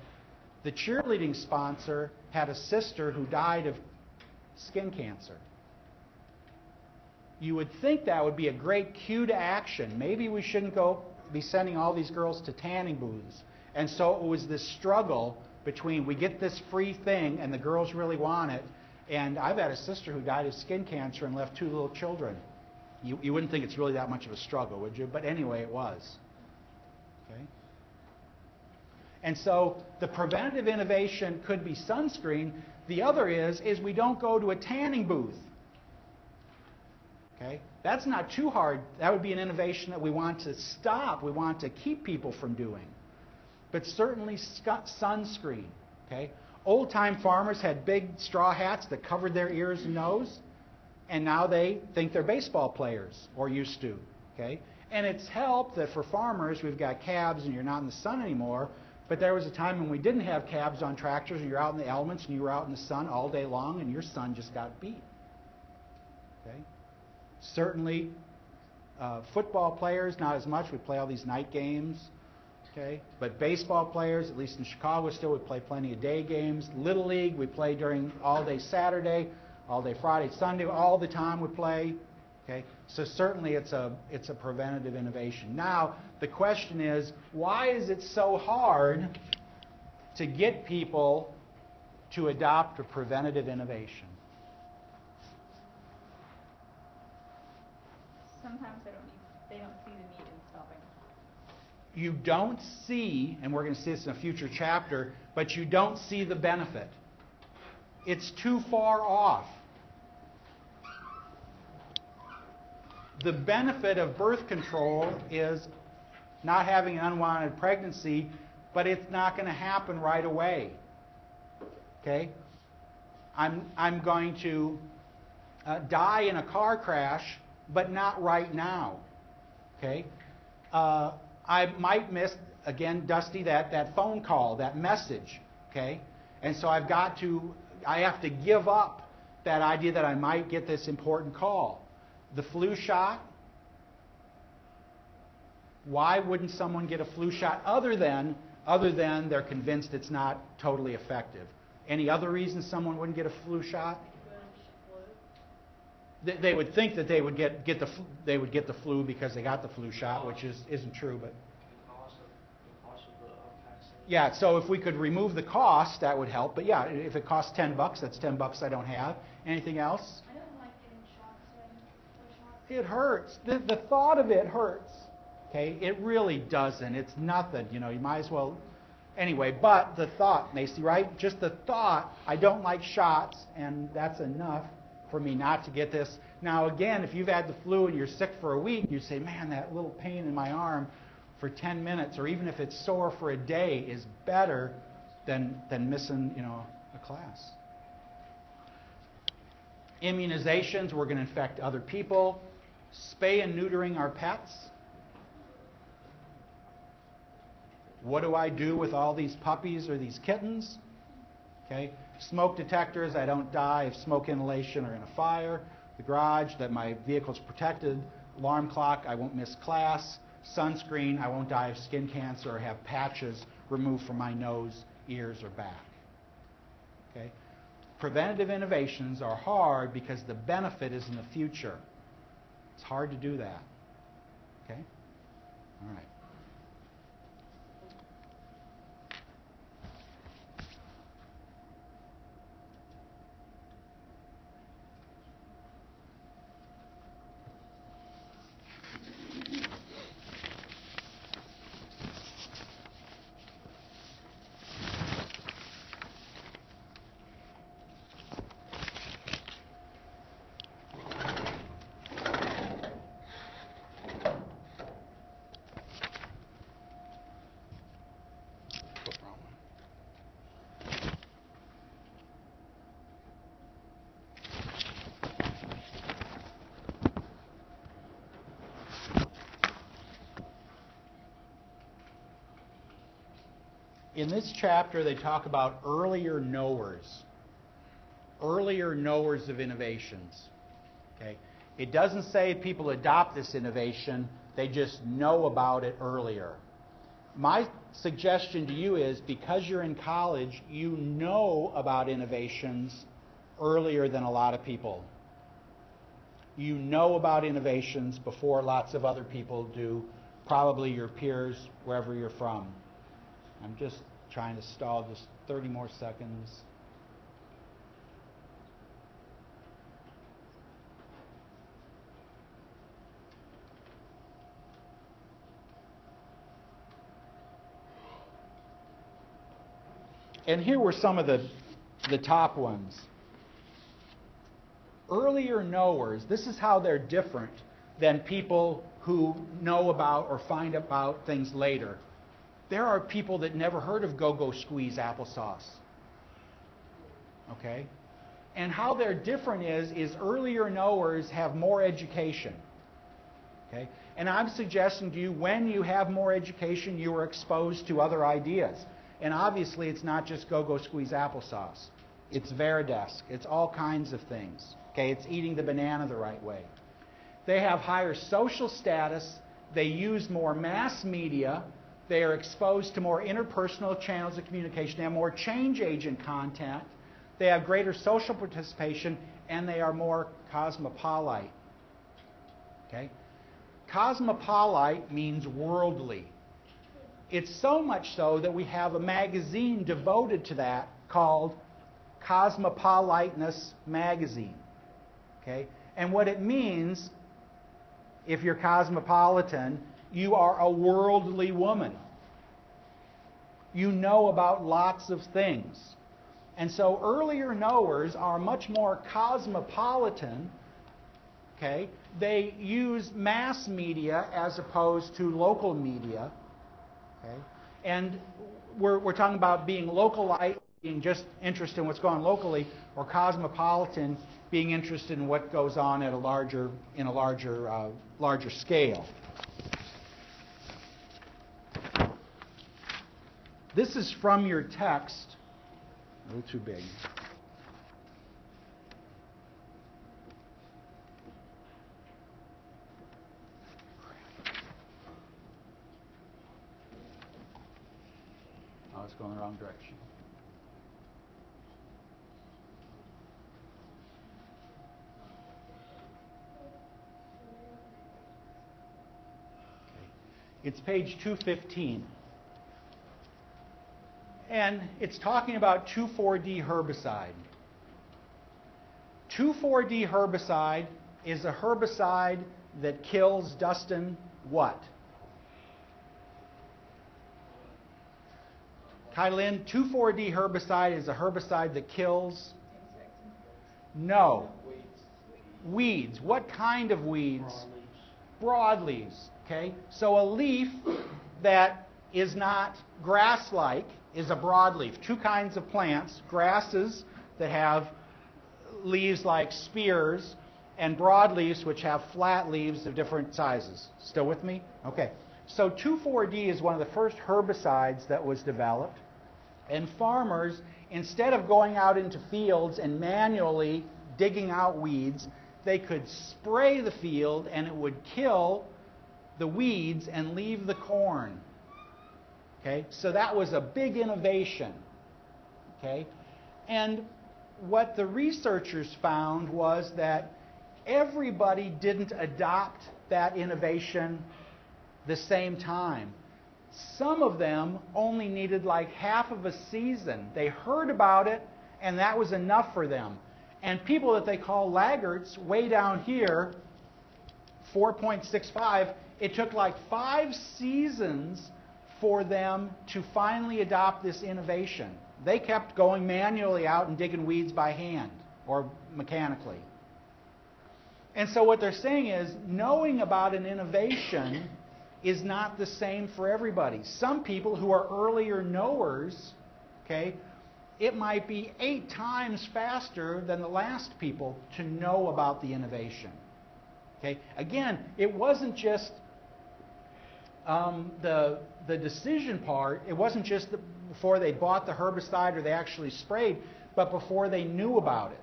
The cheerleading sponsor had a sister who died of skin cancer. You would think that would be a great cue to action. Maybe we shouldn't be sending all these girls to tanning booths. And so it was this struggle between we get this free thing and the girls really want it. And I've had a sister who died of skin cancer and left 2 little children. You wouldn't think it's really that much of a struggle, would you? But anyway, it was. Okay? And so the preventative innovation could be sunscreen. The other is we don't go to a tanning booth. Okay? That's not too hard. That would be an innovation that we want to stop, we want to keep people from doing. But certainly sunscreen. Okay? Old-time farmers had big straw hats that covered their ears and nose, and now they think they're baseball players, or used to. Okay? And it's helped that for farmers, we've got cabs and you're not in the sun anymore, but there was a time when we didn't have cabs on tractors and you're out in the elements and you were out in the sun all day long and your sun just got beat. Okay? Certainly, football players, not as much. We play all these night games. Okay? But baseball players, at least in Chicago still, we play plenty of day games. Little League, we play during all day Saturday, all day Friday, Sunday, all the time we play. Okay? So certainly it's a preventative innovation. Now, the question is, why is it so hard to get people to adopt a preventative innovation? Sometimes they don't see the need in stopping. You don't see, and we're going to see this in a future chapter, but you don't see the benefit. It's too far off. The benefit of birth control is not having an unwanted pregnancy, but it's not going to happen right away. Okay? I'm going to die in a car crash, but not right now. Okay? I might miss, again, Dusty, that phone call, that message. Okay? And so I have to give up that idea that I might get this important call. The flu shot, why wouldn't someone get a flu shot other than they're convinced it's not totally effective? Any other reason someone wouldn't get a flu shot? They would think that they would get the flu because they got the flu shot, which isn't true, but The cost of the vaccine. yeah. So if we could remove the cost, that would help. But yeah, if it costs $10, that's $10 I don't have. Anything else? I don't like getting shots when shots. It hurts. The thought of it hurts. Okay, it really doesn't. It's nothing. You might as well. Anyway, but the thought, Macy, right? Just the thought. I don't like shots, and that's enough for me not to get this. Now, again, if you've had the flu and you're sick for a week, you say, man, that little pain in my arm for 10 minutes, or even if it's sore for a day, is better than missing, a class. Immunizations, we're going to infect other people. Spay and neutering our pets. What do I do with all these puppies or these kittens? Okay. Smoke detectors, I don't die of smoke inhalation or in a fire. The garage, that my vehicle's protected. Alarm clock, I won't miss class. Sunscreen, I won't die of skin cancer or have patches removed from my nose, ears, or back. Okay. Preventative innovations are hard because the benefit is in the future. It's hard to do that. Okay? All right. In this chapter, they talk about earlier knowers of innovations. Okay? It doesn't say people adopt this innovation, they just know about it earlier. My suggestion to you is, because you're in college, you know about innovations earlier than a lot of people. You know about innovations before lots of other people do, probably your peers, wherever you're from. I'm just trying to stall just 30 more seconds. And here were some of the top ones. earlier knowers, this is how they're different than people who know about or find about things later. There are people that never heard of go-go squeeze applesauce. Okay? And how they're different is earlier knowers have more education. Okay? And I'm suggesting to you, when you have more education, you are exposed to other ideas. And obviously, it's not just go-go squeeze applesauce. It's Veri-desk. It's all kinds of things. Okay? It's eating the banana the right way. They have higher social status. They use more mass media. They are exposed to more interpersonal channels of communication. They have more change agent content. They have greater social participation, and they are more cosmopolite. Okay? Cosmopolite means worldly. It's so much so that we have a magazine devoted to that called Cosmopoliteness Magazine. Okay? And what it means, if you're cosmopolitan, you are a worldly woman. You know about lots of things. And so earlier knowers are much more cosmopolitan. Okay? They use mass media as opposed to local media. Okay? And we're talking about being localite, being just interested in what's going on locally, or cosmopolitan, being interested in what goes on at a larger scale. This is from your text. A little too big. Oh, it's going the wrong direction. Okay. It's page 215. And it's talking about 2,4-D herbicide. 2,4-D herbicide is a herbicide that kills, Dustin, what? Kylin, 2,4-D herbicide is a herbicide that kills? No. Weeds. What kind of weeds? Broadleaves. Okay? So a leaf that is not grass-like is a broadleaf. Two kinds of plants, grasses that have leaves like spears, and broadleaves which have flat leaves of different sizes. Still with me? Okay. So 2,4-D is one of the first herbicides that was developed, and farmers, instead of going out into fields and manually digging out weeds, they could spray the field and it would kill the weeds and leave the corn. Okay? So that was a big innovation. Okay? And what the researchers found was that everybody didn't adopt that innovation the same time. Some of them only needed like half of a season. They heard about it, and that was enough for them. And people that they call laggards, way down here, 4.65, it took like 5 seasons for them to finally adopt this innovation. They kept going manually out and digging weeds by hand or mechanically. And so what they're saying is, knowing about an innovation is not the same for everybody. Some people who are earlier knowers, okay, it might be 8 times faster than the last people to know about the innovation. Okay? Again, it wasn't just the decision part. It wasn't just before they bought the herbicide or they actually sprayed, but before they knew about it.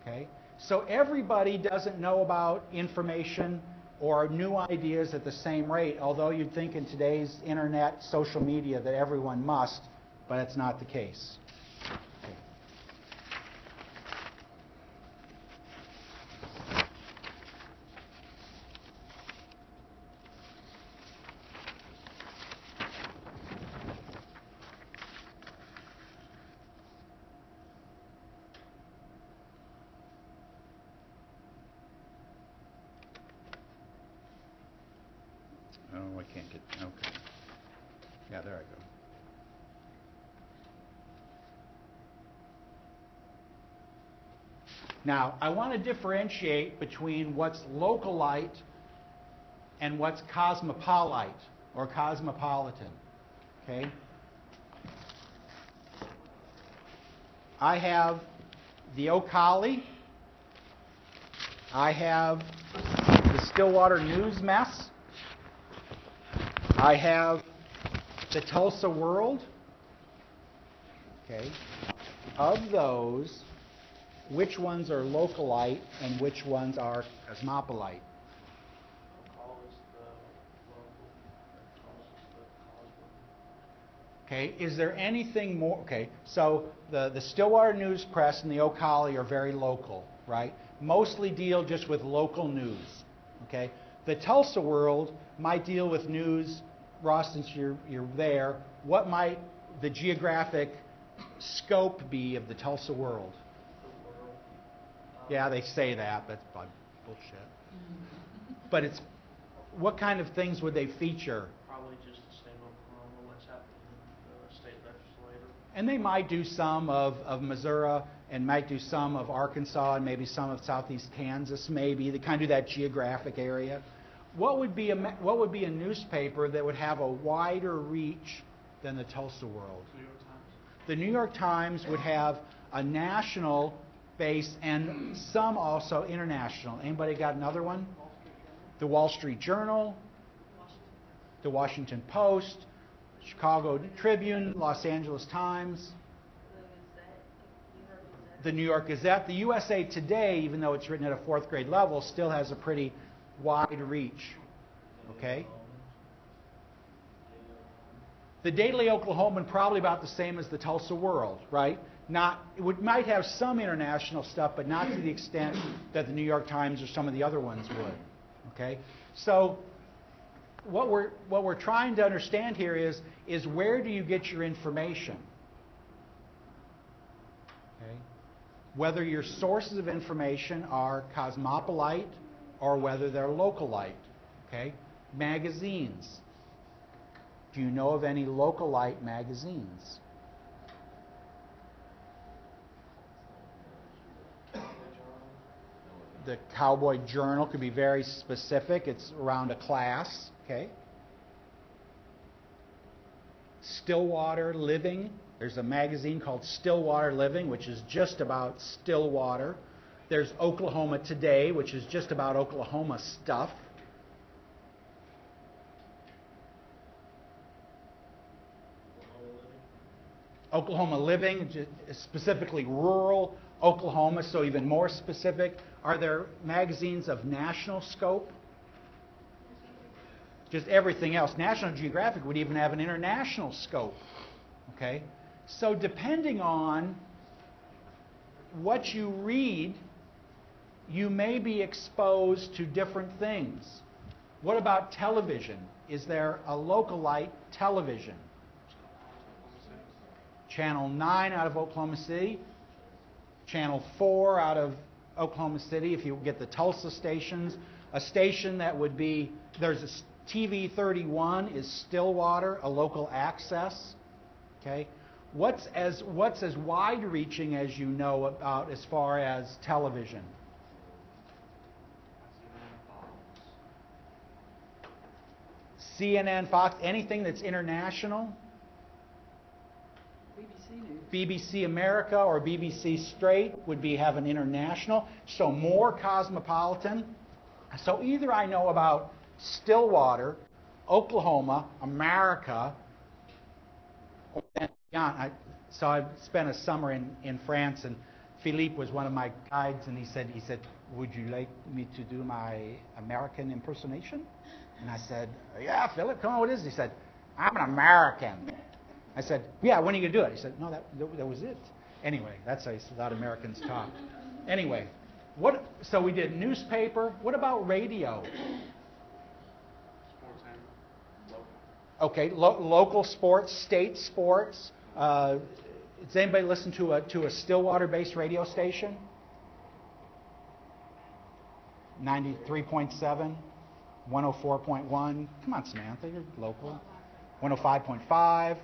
Okay? So everybody doesn't know about information or new ideas at the same rate, although you'd think in today's internet, social media, that everyone must, but it's not the case. Okay. Oh, I can't get, okay. Yeah, there I go. Now, I want to differentiate between what's localite and what's cosmopolite or cosmopolitan. Okay? I have the AGLE. I have the Stillwater News mess. I have the Tulsa World. Okay. Of those, which ones are localite and which ones are cosmopolite? Call is the local, and toss is the cosmo. Okay, is there anything more? Okay, so the Stillwater News Press and the AGLE are very local, right? Mostly deal just with local news. Okay, the Tulsa World might deal with news. Ross, since you're there, what might the geographic scope be of the Tulsa World? The world. Yeah, they say that, but it's bullshit. But it's what kind of things would they feature? Probably just the state of Oklahoma, what's happening in the state legislature. And they might do some of Missouri and might do some of Arkansas and maybe some of southeast Kansas, maybe. They kind of do that geographic area. What would be a newspaper that would have a wider reach than the Tulsa World? New York Times. The New York Times would have a national base and some also international. Anybody got another one? The Wall Street Journal, the Washington Post, Chicago Tribune, Los Angeles Times, the New York Gazette. The USA Today, even though it's written at a fourth grade level, still has a pretty wide reach. Okay? The Daily Oklahoman probably about the same as the Tulsa World, right? Might have some international stuff, but not to the extent that the New York Times or some of the other ones would. Okay? So what we're trying to understand here is where do you get your information? Okay? Whether your sources of information are cosmopolite or whether they're localite. Okay? Magazines. Do you know of any localite magazines? The Cowboy Journal could be very specific. It's around a class. Okay? Stillwater Living. There's a magazine called Stillwater Living, which is just about Stillwater. There's Oklahoma Today, which is just about Oklahoma stuff. Oklahoma Living, specifically rural Oklahoma, so even more specific. Are there magazines of national scope? Just everything else. National Geographic would even have an international scope. Okay? So depending on what you read, you may be exposed to different things. What about television? Is there a localite television? Channel 9 out of Oklahoma City. Channel 4 out of Oklahoma City, if you get the Tulsa stations. A station that would be, there's a TV 31 is Stillwater, a local access. Okay? What's as wide-reaching as you know about as far as television? CNN, Fox, anything that's international? BBC News. BBC America or BBC Straight would have an international, so more cosmopolitan. So either I know about Stillwater, Oklahoma, America, or beyond. So I spent a summer in France, and Philippe was one of my guides, and he said, "Would you like me to do my American impersonation?" And I said, "Yeah, Philip, come on, what is it?" He said, "I'm an American." I said, "Yeah, when are you going to do it?" He said, "No, that was it." Anyway, that's how a lot of Americans talk. Anyway, so we did newspaper. What about radio? Sports and local. Okay, local sports, state sports. Does anybody listen to a Stillwater-based radio station? 93.7, 104.1. Come on, Samantha, you're local. 105.5.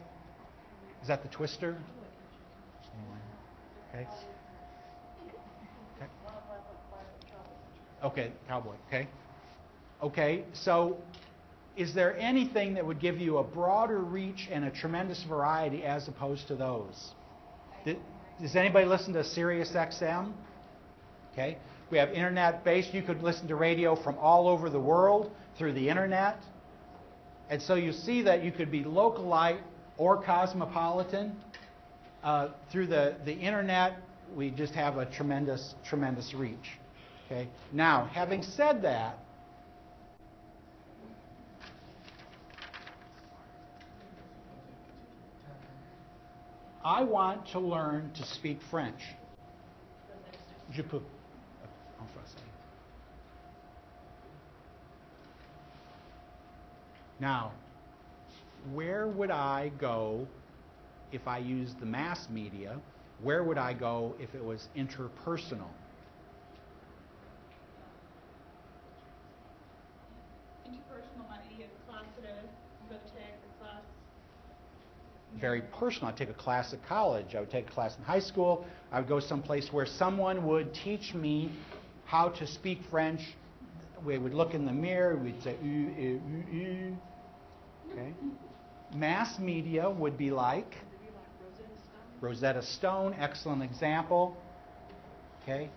Is that the Twister? Okay. Okay. Okay, cowboy. Okay. Okay, so is there anything that would give you a broader reach and a tremendous variety as opposed to those? Does anybody listen to Sirius XM? Okay. We have internet-based. You could listen to radio from all over the world through the internet. And so you see that you could be localite or cosmopolitan. Through the internet, we just have a tremendous, tremendous reach. Okay. Now, having said that, I want to learn to speak French. Je peux. En français. Now, where would I go if I used the mass media? Where would I go if it was interpersonal? Interpersonal might be a class at a go-tech or class. Very personal. I'd take a class at college. I would take a class in high school. I would go someplace where someone would teach me how to speak French. We would look in the mirror. We'd say, okay. Mass media would be like Rosetta Stone, excellent example. Okay.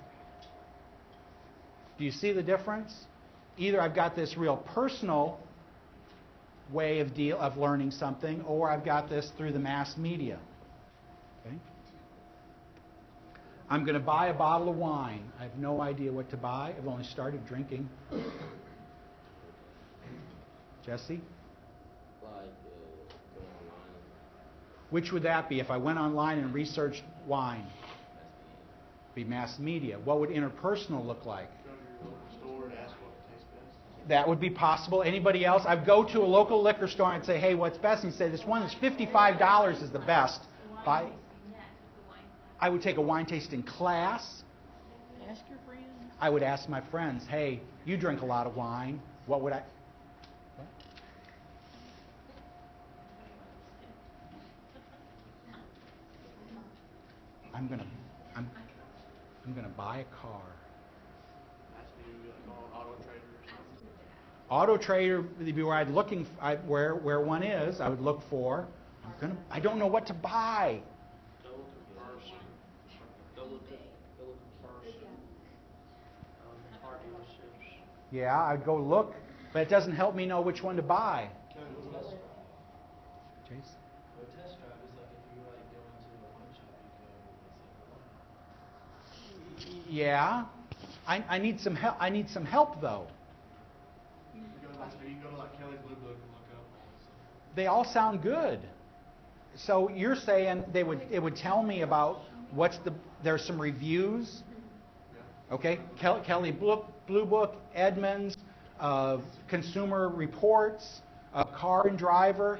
Do you see the difference? Either I've got this real personal way of learning something, or I've got this through the mass media. Okay. I'm going to buy a bottle of wine. I have no idea what to buy. I've only started drinking. Jesse? Like go online. Which would that be if I went online and researched wine? Be mass media. What would interpersonal look like? Go to your local store and ask what tastes best. That would be possible. Anybody else? I'd go to a local liquor store and say, hey, what's best? And he'd say, this one is $55 is the best. Buy. I would take a wine tasting class. Ask your friends. I would ask my friends, hey, you drink a lot of wine. What would I... What? I'm gonna buy a car. That's maybe like on Auto Trader or something. Auto Trader would be where I'd where one is. I would look for. I don't know what to buy. Go look in person. Go look in person. Car dealerships. Yeah, I'd go look, but it doesn't help me know which one to buy. Go to the local. Jason? A test drive is like if you were like going to a wine shop, you could, let's say, for wine. Yeah, I need some help. I need some help though. You can go to like Kelly's Blue Book and look up all this stuff. They all sound good. So you're saying it would tell me about there's some reviews. Yeah. Okay, Kelly Blue Book, Edmunds, Consumer Reports, Car and Driver.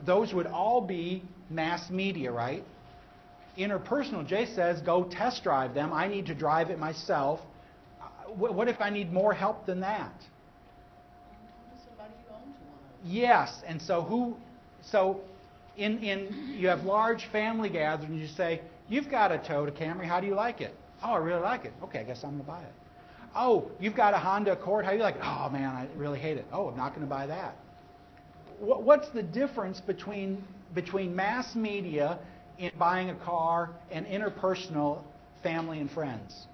Those would all be mass media, right? Interpersonal, Jay says, go test drive them. I need to drive it myself. What if I need more help than that? Somebody who owns one. Yes, and so you have large family gatherings, you say, you've got a Toyota Camry, how do you like it? Oh, I really like it. Okay, I guess I'm going to buy it. Oh, you've got a Honda Accord, how do you like it? Oh, man, I really hate it. Oh, I'm not going to buy that. What's the difference between mass media in buying a car and interpersonal family and friends?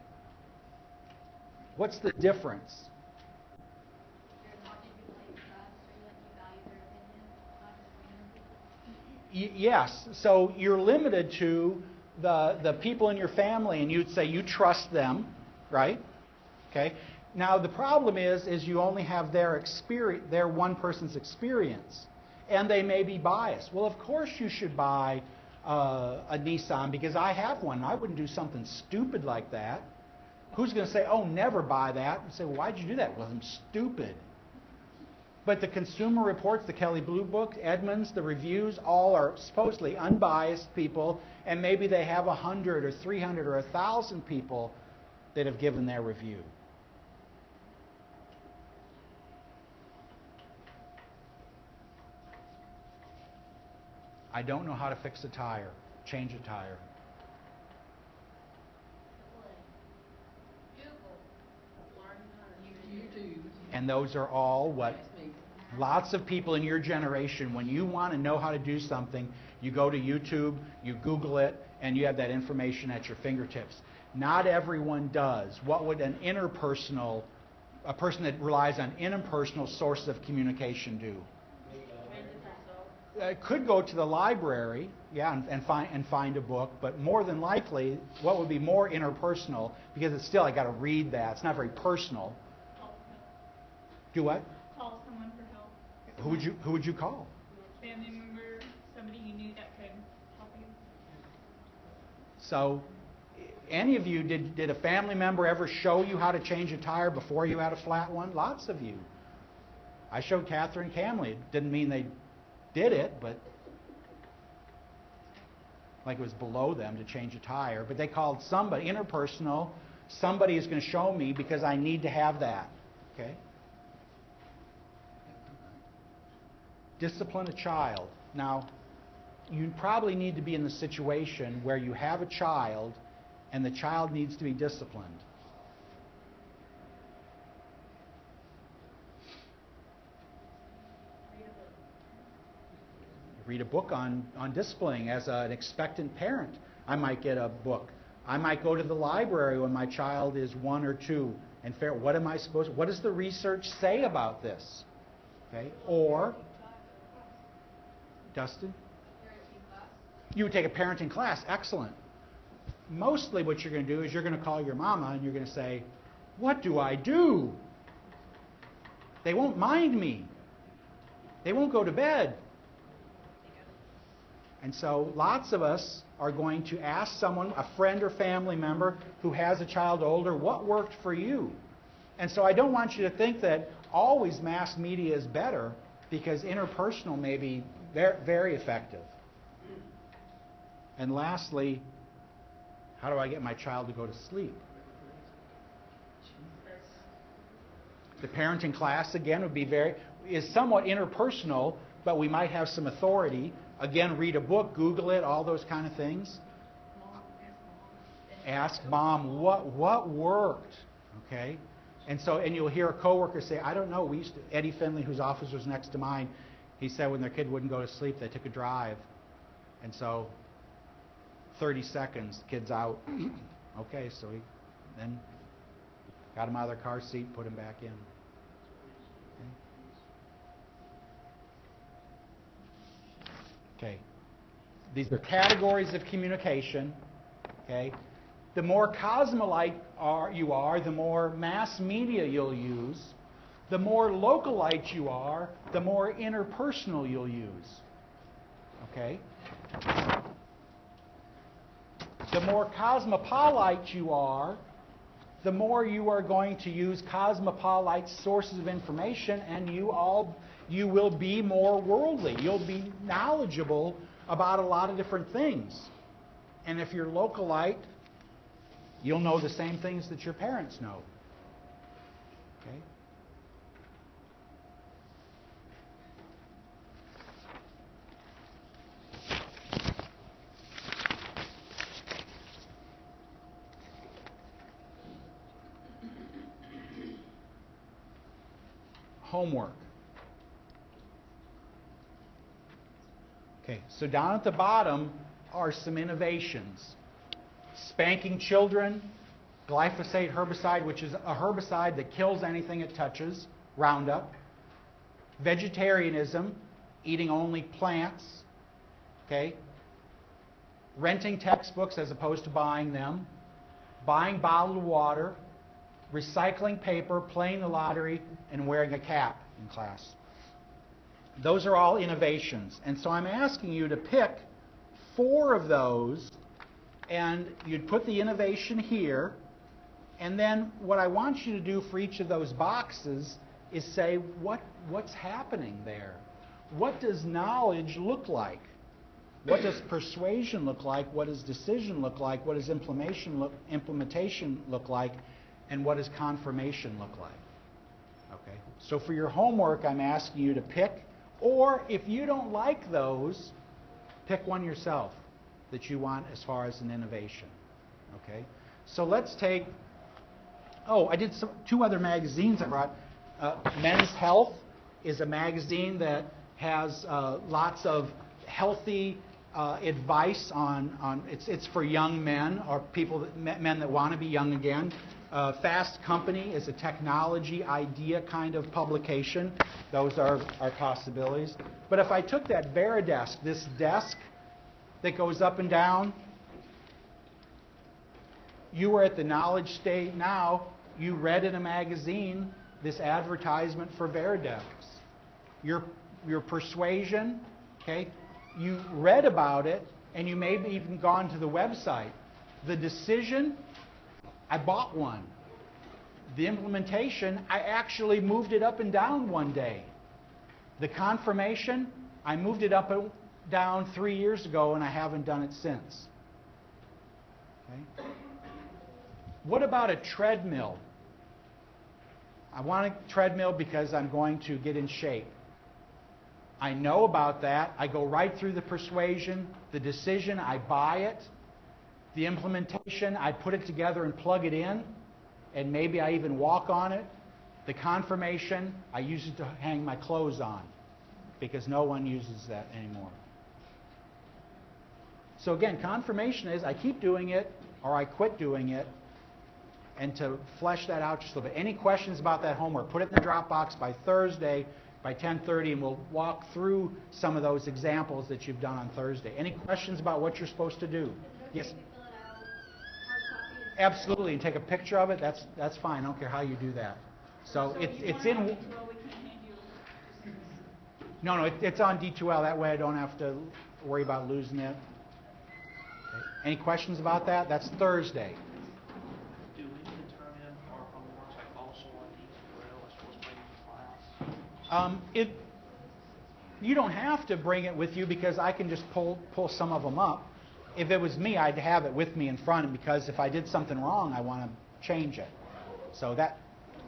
What's the difference? Yes. So you're limited to the people in your family, and you'd say you trust them, right? Okay. Now the problem is you only have their experience, their one person's experience, and they may be biased. Well, of course you should buy a Nissan because I have one. I wouldn't do something stupid like that. Who's going to say, "Oh, never buy that"? And say, "Well, why'd you do that?" Well, I'm stupid. But the Consumer Reports, the Kelly Blue Book, Edmunds, the reviews, all are supposedly unbiased people, and maybe they have 100 or 300 or 1,000 people that have given their review. I don't know how to fix a tire, change a tire. And those are all what lots of people in your generation, when you want to know how to do something, you go to YouTube, you Google it, and you have that information at your fingertips. Not everyone does. What would a person that relies on interpersonal sources of communication do? Could go to the library, and find a book, but more than likely, what would be more interpersonal, because it's still, I got to read that. It's not very personal. Do what? Call someone for help. Who would you call? Family member, somebody you knew that could help you. So, any of you, did a family member ever show you how to change a tire before you had a flat one? Lots of you. I showed Catherine Camley. It didn't mean they did it, but like it was below them to change a tire. But they called somebody, interpersonal, somebody is going to show me because I need to have that. Okay? Discipline a child. Now, you probably need to be in the situation where you have a child and the child needs to be disciplined. Read a book on disciplining as an expectant parent. I might get a book. I might go to the library when my child is 1 or 2 and what am I supposed to, what does the research say about this? Okay? Or Dustin? You would take a parenting class. Excellent. Mostly what you're going to do is you're going to call your mama and you're going to say, what do I do? They won't mind me. They won't go to bed. And so lots of us are going to ask someone, a friend or family member who has a child older, what worked for you? And so I don't want you to think that always mass media is better, because interpersonal may be very, very effective. And lastly, how do I get my child to go to sleep? The parenting class, again, is somewhat interpersonal, but we might have some authority. Again, read a book, Google it, all those kind of things. Ask mom what worked, okay? And you'll hear a coworker say, I don't know. Eddie Finley, whose office was next to mine, he said when their kid wouldn't go to sleep, they took a drive, and so 30 seconds, the kid's out. Okay, so he then got him out of their car seat, put him back in. Okay. These are categories of communication. Okay. The more cosmopolite you are, the more mass media you'll use. The more localite you are, the more interpersonal you'll use. Okay. The more cosmopolite you are, the more you are going to use cosmopolite sources of information, and you will be more worldly. You'll be knowledgeable about a lot of different things. And if you're localite, you'll know the same things that your parents know. Okay? Homework. Okay, so down at the bottom are some innovations. Spanking children, glyphosate herbicide, which is a herbicide that kills anything it touches, Roundup. Vegetarianism, eating only plants. Okay. Renting textbooks as opposed to buying them. Buying bottled water. Recycling paper, playing the lottery, and wearing a cap in class. Those are all innovations. And so I'm asking you to pick 4 of those, and you'd put the innovation here, and then what I want you to do for each of those boxes is say, what's happening there? What does knowledge look like? What does persuasion look like? What does decision look like? What does implementation look like? And what does confirmation look like? Okay. So for your homework, I'm asking you to pick, or if you don't like those, pick one yourself that you want as far as an innovation. Okay. So let's take. Oh, I did 2 other magazines I brought. Men's Health is a magazine that has lots of healthy advice on it's for young men or men that want to be young again. Fast Company is a technology idea kind of publication. Those are possibilities. But if I took that Veri-desk, this desk that goes up and down, you were at the knowledge state now, you read in a magazine this advertisement for Veri-desk. Your persuasion, okay, you read about it, and you may have even gone to the website. The decision, I bought one. The implementation, I actually moved it up and down one day. The confirmation, I moved it up and down 3 years ago, and I haven't done it since. Okay? What about a treadmill? I want a treadmill because I'm going to get in shape. I know about that. I go right through the persuasion, the decision, I buy it. The implementation, I put it together and plug it in, and maybe I even walk on it. The confirmation, I use it to hang my clothes on because no one uses that anymore. So again, confirmation is I keep doing it or I quit doing it. And to flesh that out just a little bit. Any questions about that homework, put it in the Dropbox by Thursday by 10:30, and we'll walk through some of those examples that you've done on Thursday. Any questions about what you're supposed to do? Yes? Absolutely, and take a picture of it. That's fine. I don't care how you do that. So it's in. No, it's on D2L. That way I don't have to worry about losing it. Okay. Any questions about that? That's Thursday. Do we need to turn in our homeworks like also on D2L as well as bringing to class? You don't have to bring it with you because I can just pull some of them up. If it was me, I'd have it with me in front because if I did something wrong, I want to change it. So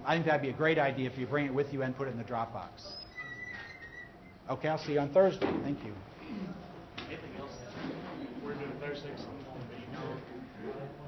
I think that'd be a great idea if you bring it with you and put it in the Dropbox. Okay, I'll see you on Thursday. Thank you. Anything else that we're doing Thursday? Something on video?